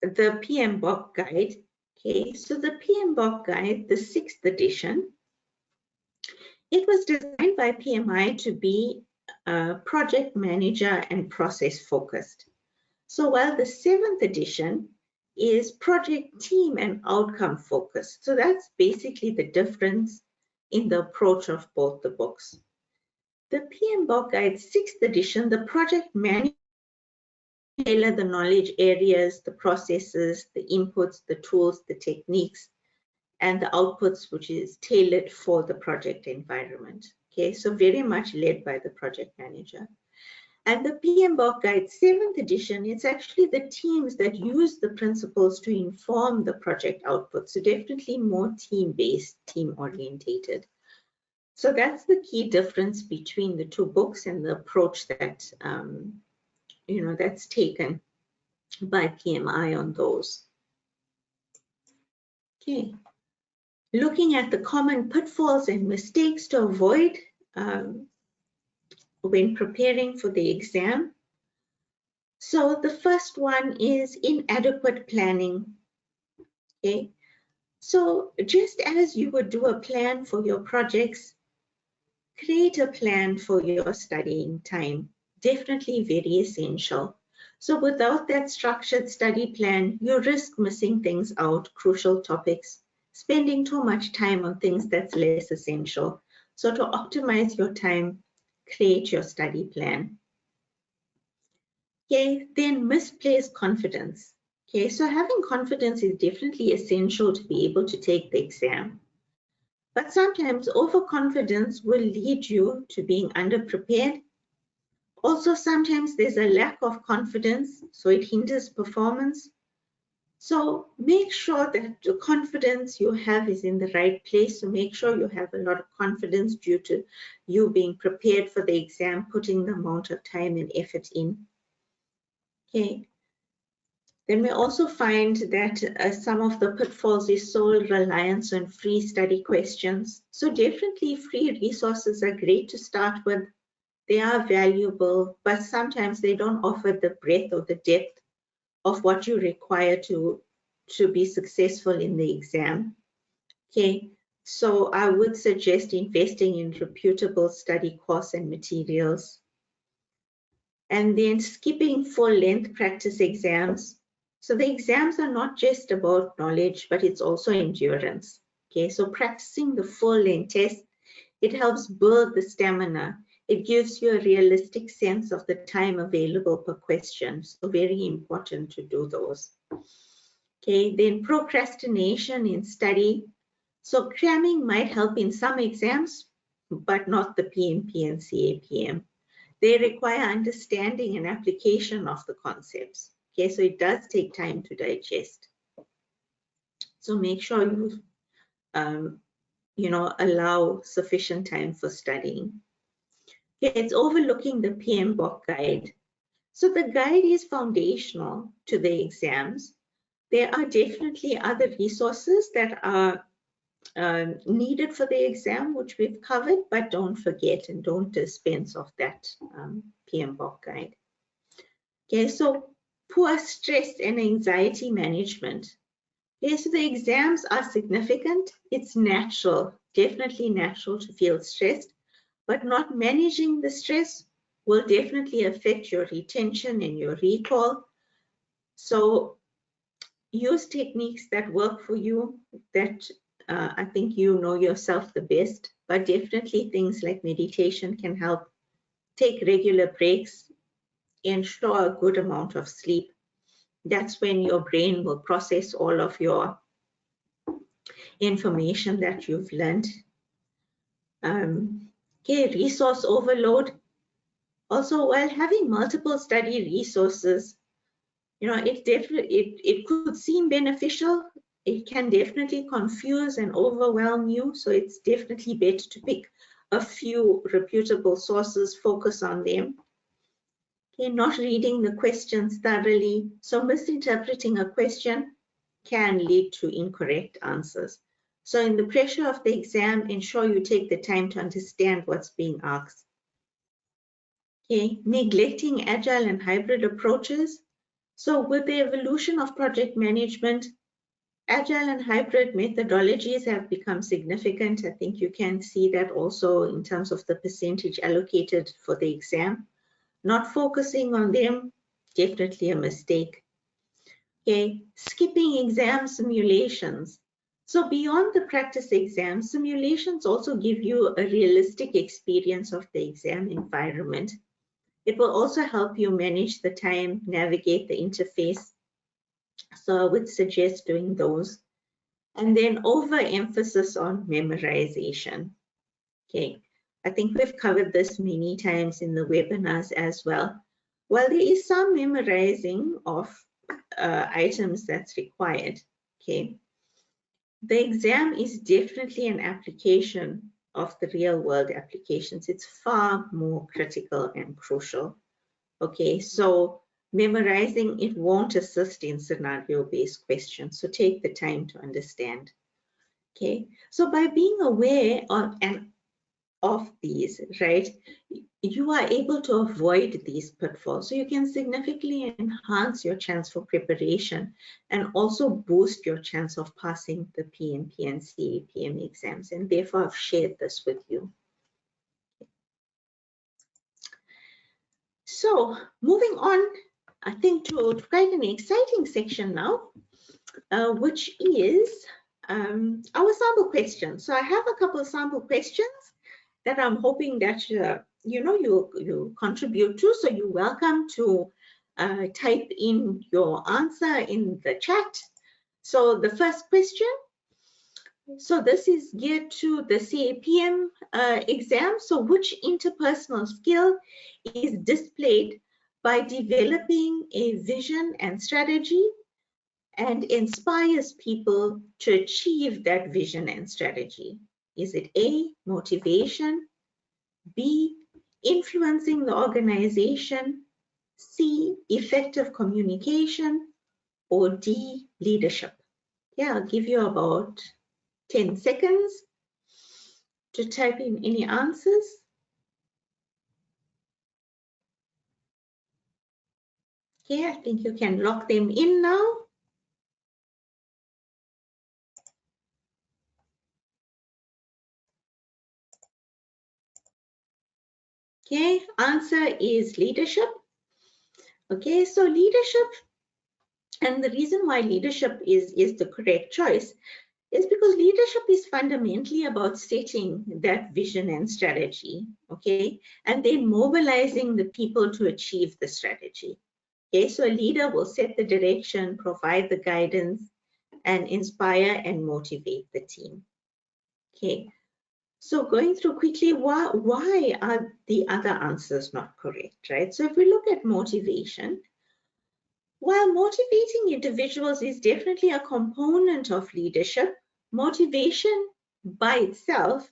PMBOK guide, okay, so the PMBOK guide, the 6th edition, it was designed by PMI to be project manager and process focused. So while the 7th edition is project team and outcome focused. So that's basically the difference in the approach of both the books. The PMBOK Guide 6th edition, the project manager tailor the knowledge areas, the processes, the inputs, the tools, the techniques, and the outputs, which is tailored for the project environment. Okay, so very much led by the project manager. And the PMBOK Guide 7th edition, it's actually the teams that use the principles to inform the project output. So definitely more team-based, team-orientated. So that's the key difference between the two books and the approach that, that's taken by PMI on those. Okay. Looking at the common pitfalls and mistakes to avoid when preparing for the exam. So the first one is inadequate planning. Okay, so just as you would do a plan for your projects, create a plan for your studying time. Definitely very essential. So without that structured study plan, you risk missing things out, crucial topics, spending too much time on things that's less essential. So to optimize your time, create your study plan. Okay, then misplaced confidence. Okay, so having confidence is definitely essential to be able to take the exam. But sometimes overconfidence will lead you to being underprepared. Also, sometimes there's a lack of confidence, so it hinders performance. So make sure that the confidence you have is in the right place. So make sure you have a lot of confidence due to you being prepared for the exam, putting the amount of time and effort in. Okay. Then we also find that some of the pitfalls is sole reliance on free study questions. So definitely free resources are great to start with. They are valuable, but sometimes they don't offer the breadth or the depth of what you require to be successful in the exam. Okay, so I would suggest investing in reputable study course and materials. And then skipping full-length practice exams. So the exams are not just about knowledge, but it's also endurance. Okay, so practicing the full-length test, it helps build the stamina. It gives you a realistic sense of the time available per question. So very important to do those. Okay, then procrastination in study. So cramming might help in some exams, but not the PMP and CAPM. They require understanding and application of the concepts. Okay, so it does take time to digest. So make sure you, allow sufficient time for studying. Okay, it's overlooking the PMBOK guide. So the guide is foundational to the exams. There are definitely other resources that are needed for the exam, which we've covered, but don't forget and don't dispense of that PMBOK guide. Okay, so poor stress and anxiety management. Okay, so the exams are significant. It's natural, definitely natural to feel stressed, but not managing the stress will definitely affect your retention and your recall. So use techniques that work for you, that I think you know yourself the best, but definitely things like meditation can help. Take regular breaks, ensure a good amount of sleep. That's when your brain will process all of your information that you've learned. Okay, resource overload. Also, while having multiple study resources, you know, it could seem beneficial. It can definitely confuse and overwhelm you. So it's definitely better to pick a few reputable sources, focus on them. Okay, not reading the questions thoroughly. So misinterpreting a question can lead to incorrect answers. So in the pressure of the exam, ensure you take the time to understand what's being asked. Okay, neglecting agile and hybrid approaches. So with the evolution of project management, agile and hybrid methodologies have become significant. I think you can see that also in terms of the percentage allocated for the exam. Not focusing on them, definitely a mistake. Okay, skipping exam simulations. So beyond the practice exam, simulations also give you a realistic experience of the exam environment. It will also help you manage the time, navigate the interface. So I would suggest doing those. And then overemphasis on memorization. Okay, I think we've covered this many times in the webinars as well. While there is some memorizing of items that's required, okay, the exam is definitely an application of the real world applications. It's far more critical and crucial. Okay, so memorizing it won't assist in scenario-based questions. So take the time to understand. Okay, so by being aware of these, right, you are able to avoid these pitfalls. So you can significantly enhance your chance for preparation and also boost your chance of passing the PMP and CAPM exams. And therefore, I've shared this with you. So moving on, I think to quite an exciting section now, which is our sample questions. So I have a couple of sample questions that I'm hoping that you contribute to. So you're welcome to type in your answer in the chat. So the first question, so this is geared to the CAPM exam. So which interpersonal skill is displayed by developing a vision and strategy and inspires people to achieve that vision and strategy? Is it A, motivation, B, influencing the organization, C, effective communication, or D, leadership? Yeah, I'll give you about 10 seconds to type in any answers. Okay, I think you can lock them in now. Okay, answer is leadership. Okay, so leadership, and the reason why leadership is the correct choice is because leadership is fundamentally about setting that vision and strategy, okay, and then mobilizing the people to achieve the strategy. Okay, so a leader will set the direction, provide the guidance, and inspire and motivate the team. Okay, so going through quickly, why are the other answers not correct, right? So if we look at motivation, while motivating individuals is definitely a component of leadership, motivation by itself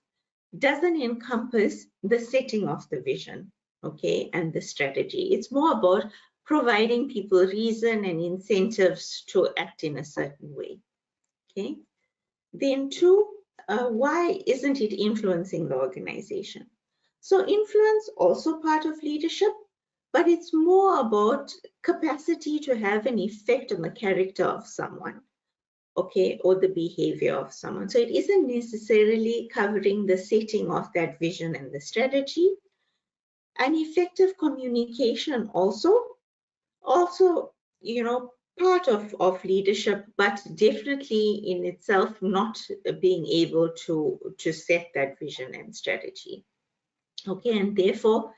doesn't encompass the setting of the vision, okay, and the strategy. It's more about providing people reason and incentives to act in a certain way, okay. Then two, why isn't it influencing the organization? So influence also part of leadership, but it's more about capacity to have an effect on the character of someone, okay, or the behavior of someone. So it isn't necessarily covering the setting of that vision and the strategy. And effective communication also, you know, part of leadership, but definitely in itself not being able to set that vision and strategy. Okay, and therefore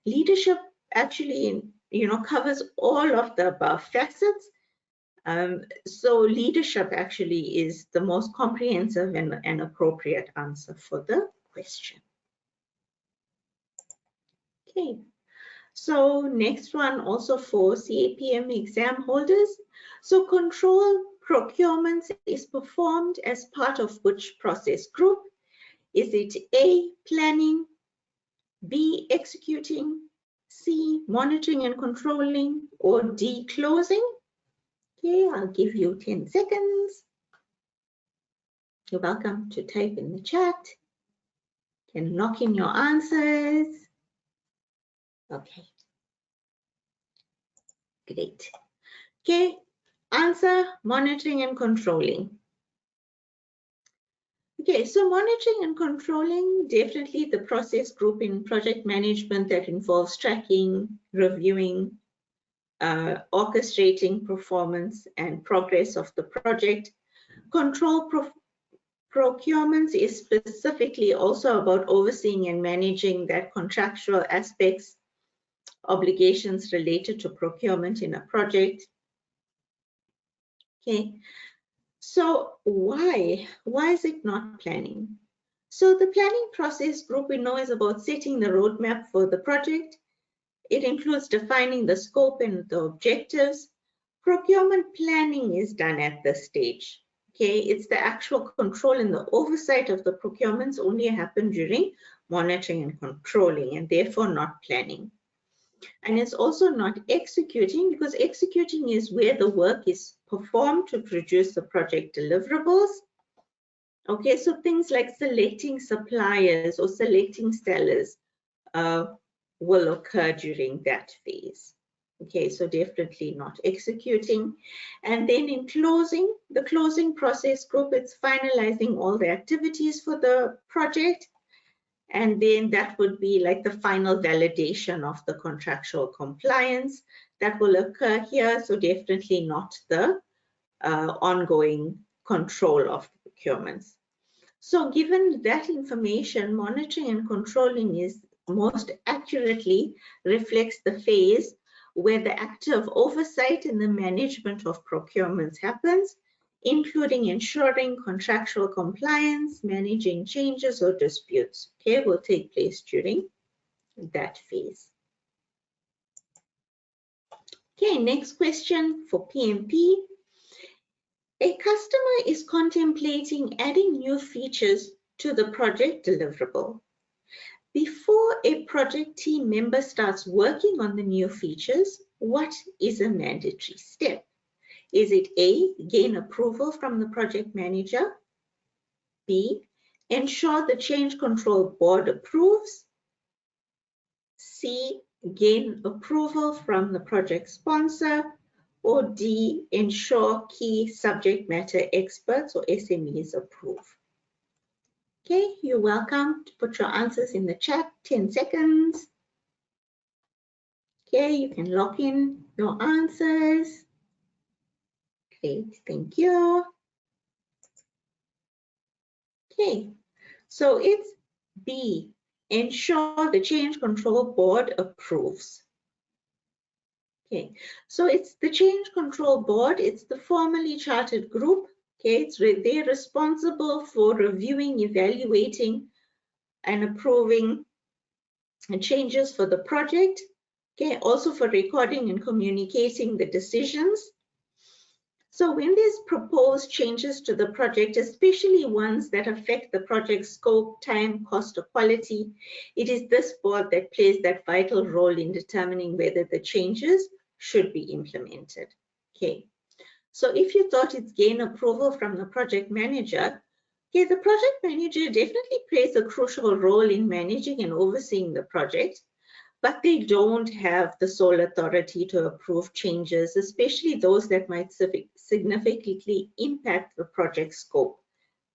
leadership actually, you know, covers all of the above facets. So leadership actually is the most comprehensive and appropriate answer for the question. Okay, so next one also for CAPM exam holders. So control procurement is performed as part of which process group? Is it A, planning, B, executing, C, monitoring and controlling, or D, closing? Okay, I'll give you 10 seconds. You're welcome to type in the chat. You can lock in your answers. Okay. Great. Okay, answer, monitoring and controlling. Okay, so monitoring and controlling, definitely the process group in project management that involves tracking, reviewing, orchestrating performance and progress of the project. Control procurement is specifically also about overseeing and managing that contractual aspects, obligations related to procurement in a project. Okay, so why is it not planning? So the planning process group we know is about setting the roadmap for the project. It includes defining the scope and the objectives. Procurement planning is done at this stage. Okay, it's the actual control and the oversight of the procurements only happen during monitoring and controlling, and therefore not planning. And it's also not executing, because executing is where the work is performed to produce the project deliverables. Okay, so things like selecting suppliers or selecting sellers will occur during that phase. Okay, so definitely not executing. And then in closing, the closing process group, it's finalizing all the activities for the project. And then that would be like the final validation of the contractual compliance that will occur here. So definitely not the ongoing control of the procurements. So given that information, monitoring and controlling is most accurately reflects the phase where the active oversight and the management of procurements happens, including ensuring contractual compliance, managing changes or disputes, okay, will take place during that phase. Okay, next question for PMP. A customer is contemplating adding new features to the project deliverable. Before a project team member starts working on the new features, what is a mandatory step? Is it A, gain approval from the project manager? B, ensure the change control board approves? C, gain approval from the project sponsor? Or D, ensure key subject matter experts or SMEs approve? Okay, you're welcome to put your answers in the chat, 10 seconds. Okay, you can lock in your answers. Great, thank you. Okay, so it's B, ensure the change control board approves. Okay, so it's the change control board, it's the formally chartered group. Okay, they're responsible for reviewing, evaluating, and approving changes for the project. Okay, also for recording and communicating the decisions. So when there's proposed changes to the project, especially ones that affect the project scope, time, cost, or quality, it is this board that plays that vital role in determining whether the changes should be implemented. Okay, so if you thought it's gain approval from the project manager, Okay, the project manager definitely plays a crucial role in managing and overseeing the project, but they don't have the sole authority to approve changes, especially those that might significantly impact the project scope,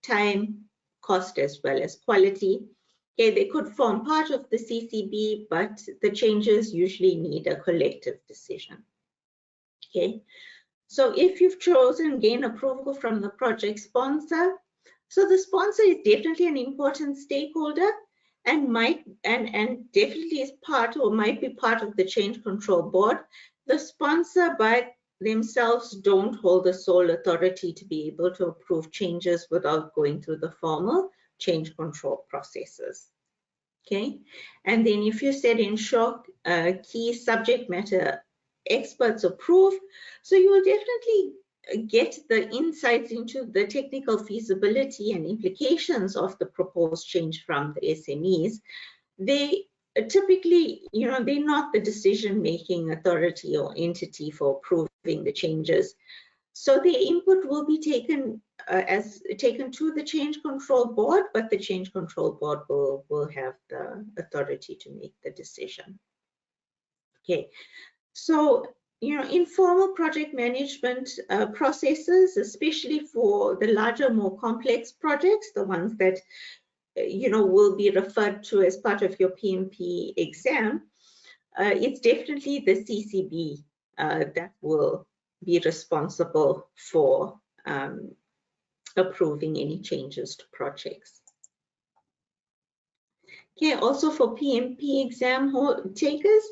time, cost, as well as quality. Okay, they could form part of the CCB, but the changes usually need a collective decision. Okay, so if you've chosen gain approval from the project sponsor, so the sponsor is definitely an important stakeholder and definitely is part or might be part of the change control board. The sponsor by themselves don't hold the sole authority to be able to approve changes without going through the formal change control processes. Okay, and then if you said ensure key subject matter experts approve, so you will definitely get the insights into the technical feasibility and implications of the proposed change from the SMEs. They typically, they're not the decision-making authority or entity for approving the changes. So the input will be taken to the change control board, but the change control board will have the authority to make the decision. Okay, so informal project management processes, especially for the larger, more complex projects, the ones that will be referred to as part of your PMP exam, it's definitely the CCB that will be responsible for approving any changes to projects. Okay, also for PMP exam takers,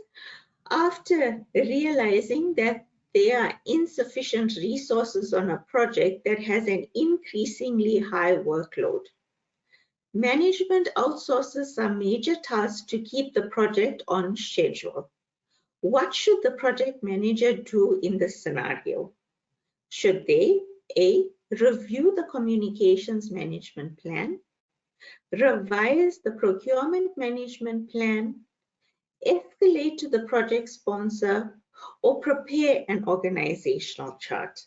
after realizing that there are insufficient resources on a project that has an increasingly high workload, management outsources some major tasks to keep the project on schedule. What should the project manager do in this scenario? Should they, A, review the communications management plan, revise the procurement management plan, escalate to the project sponsor, or prepare an organizational chart?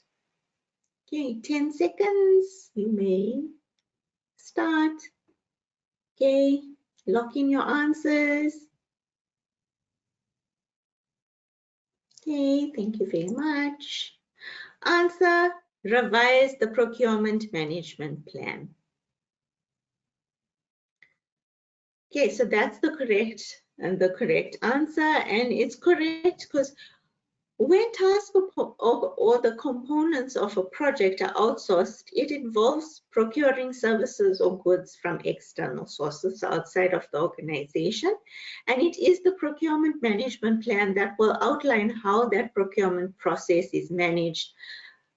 Okay, 10 seconds, you may start. Okay, lock in your answers. Okay, thank you very much. Answer, revise the procurement management plan. Okay, so that's the correct answer, and it's correct because when tasks or the components of a project are outsourced, it involves procuring services or goods from external sources outside of the organization, and it is the procurement management plan that will outline how that procurement process is managed,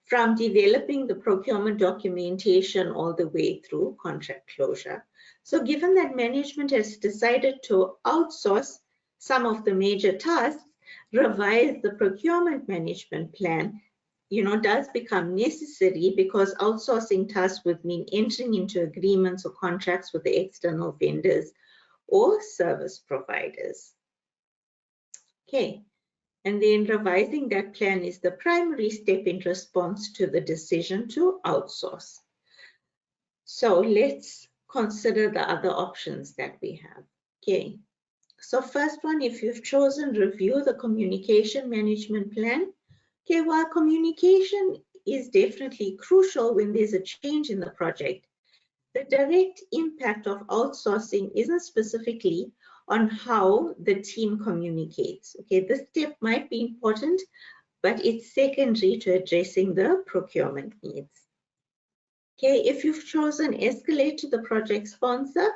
from developing the procurement documentation all the way through contract closure. So given that management has decided to outsource some of the major tasks, revise the procurement management plan, does become necessary, because outsourcing tasks would mean entering into agreements or contracts with the external vendors or service providers. Okay. And then revising that plan is the primary step in response to the decision to outsource. So let's consider the other options that we have. Okay, so first one, if you've chosen review the communication management plan, okay, while communication is definitely crucial when there's a change in the project, the direct impact of outsourcing isn't specifically on how the team communicates. Okay, this step might be important, but it's secondary to addressing the procurement needs. Okay, if you've chosen escalate to the project sponsor,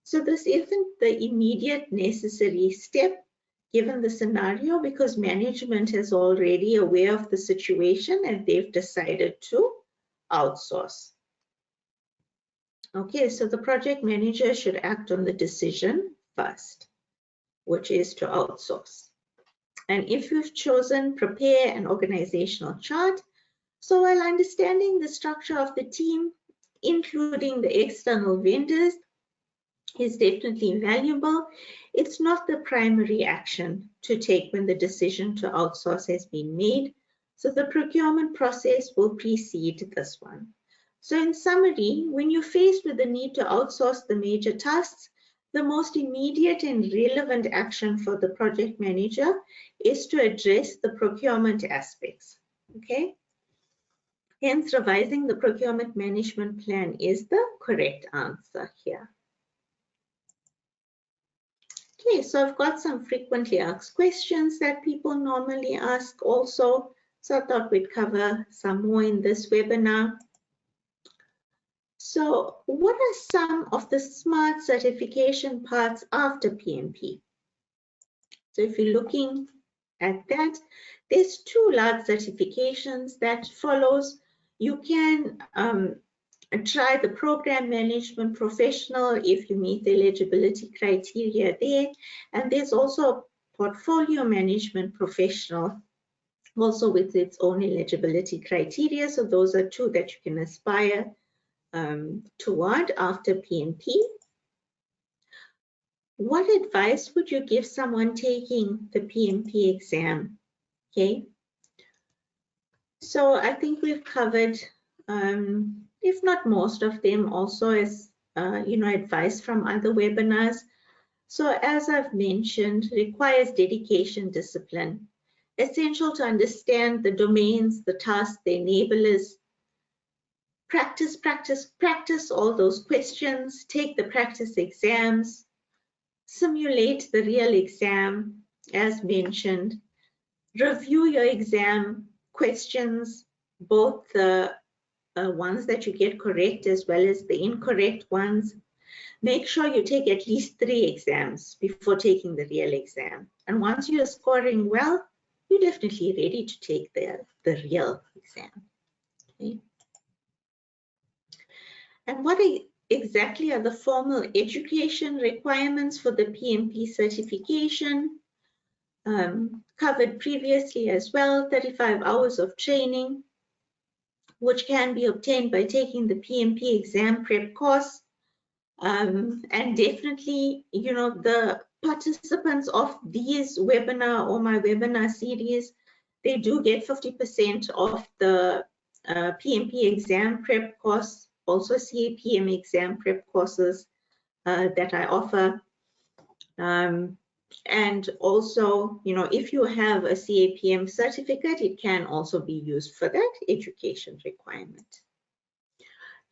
so this isn't the immediate necessary step given the scenario, because management is already aware of the situation and they've decided to outsource. Okay, so the project manager should act on the decision first, which is to outsource. And if you've chosen prepare an organizational chart, so while understanding the structure of the team, including the external vendors, is definitely valuable, it's not the primary action to take when the decision to outsource has been made. So the procurement process will precede this one. So in summary, when you're faced with the need to outsource the major tasks, the most immediate and relevant action for the project manager is to address the procurement aspects, okay? Hence, revising the procurement management plan is the correct answer here. Okay, so I've got some frequently asked questions that people normally ask also. So I thought we'd cover some more in this webinar. So what are some of the SMART certification parts after PMP? So if you're looking at that, there's 2 large certifications that follows. You can try the program management professional if you meet the eligibility criteria there. And there's also a portfolio management professional, also with its own eligibility criteria. So those are 2 that you can aspire toward after PMP. What advice would you give someone taking the PMP exam? Okay, so I think we've covered, if not most of them, also as advice from other webinars. So as I've mentioned, requires dedication, discipline. Essential to understand the domains, the tasks, the enablers. Practice, practice, practice all those questions. Take the practice exams. Simulate the real exam, as mentioned. Review your exam questions, both the ones that you get correct as well as the incorrect ones. Make sure you take at least 3 exams before taking the real exam. And once you're scoring well, you're definitely ready to take the real exam. Okay. And what exactly are the formal education requirements for the PMP certification? Covered previously as well, 35 hours of training, which can be obtained by taking the PMP exam prep course. And definitely, the participants of these webinar or my webinar series, they do get 50% of the PMP exam prep course, also CAPM exam prep courses that I offer. And also, if you have a CAPM certificate, it can also be used for that education requirement.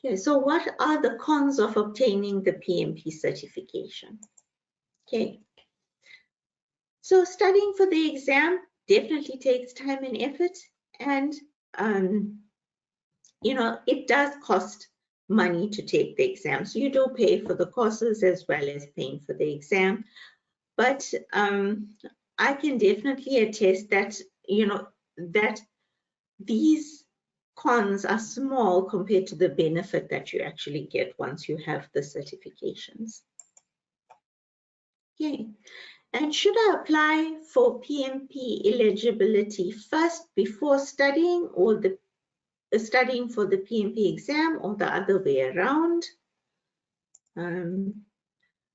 Okay, so what are the cons of obtaining the PMP certification? Okay, so studying for the exam definitely takes time and effort, and it does cost money to take the exam. So you do pay for the courses as well as paying for the exam. But I can definitely attest that, that these cons are small compared to the benefit that you actually get once you have the certifications. Okay, and should I apply for PMP eligibility first before studying, or studying for the PMP exam, or the other way around?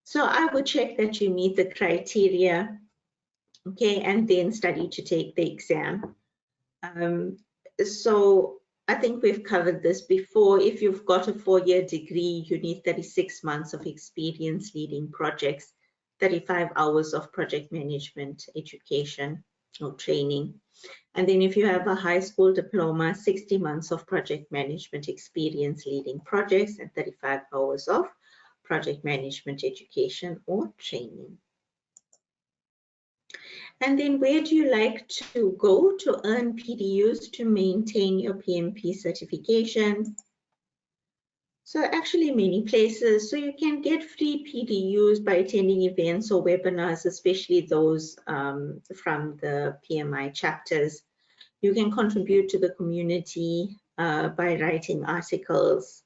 So I would check that you meet the criteria, okay, and then study to take the exam. So I think we've covered this before. If you've got a 4-year degree, you need 36 months of experience leading projects, 35 hours of project management education or training. And then if you have a high school diploma, 60 months of project management experience leading projects and 35 hours of project management education or training. And then where do you like to go to earn PDUs to maintain your PMP certification? So actually many places. So you can get free PDUs by attending events or webinars, especially those from the PMI chapters. You can contribute to the community by writing articles.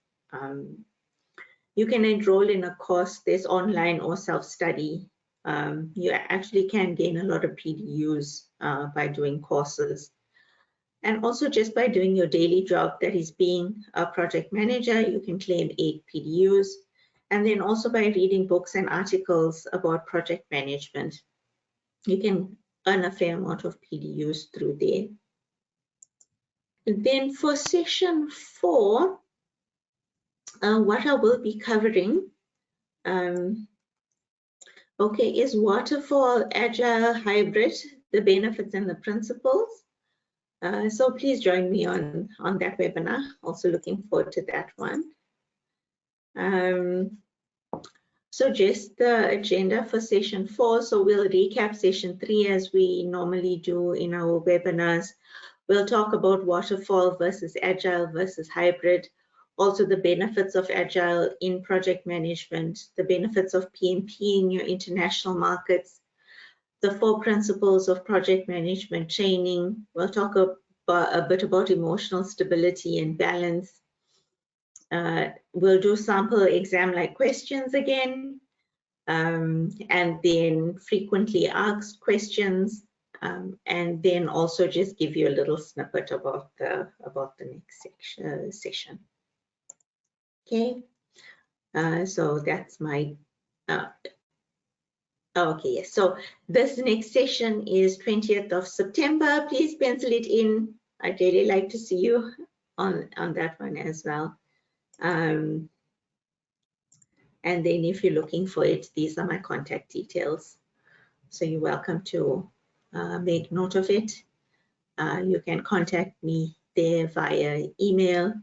You can enroll in a course. There's online or self-study. You actually can gain a lot of PDUs by doing courses. And also just by doing your daily job, that is being a project manager, you can claim 8 PDUs. And then also by reading books and articles about project management, you can earn a fair amount of PDUs through there. And then for session 4, What I will be covering, okay, is waterfall, agile, hybrid, the benefits and the principles. So please join me on that webinar. Also looking forward to that one. So just the agenda for session 4. So we'll recap session 3 as we normally do in our webinars. We'll talk about waterfall versus agile versus hybrid. Also the benefits of agile in project management, the benefits of PMP in your international markets, the 4 principles of project management training. We'll talk a bit about emotional stability and balance. We'll do sample exam-like questions again, and then frequently asked questions, and then also just give you a little snippet about the next session. Okay, so that's my okay, yes. So this next session is 20th of September. Please pencil it in. I'd really like to see you on that one as well. And then if you're looking for it, these are my contact details. So you're welcome to make note of it. You can contact me there via email.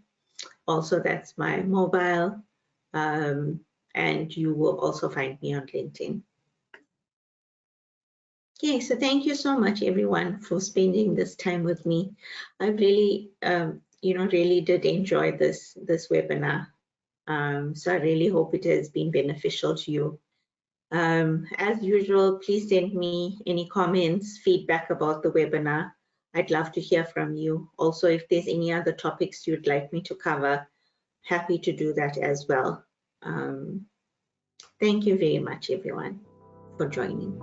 Also, that's my mobile. And you will also find me on LinkedIn. Okay, so thank you so much, everyone, for spending this time with me. I really, really did enjoy this webinar. So I really hope it has been beneficial to you. As usual, please send me any comments, feedback about the webinar. I'd love to hear from you. Also, if there's any other topics you'd like me to cover, happy to do that as well. Thank you very much, everyone, for joining.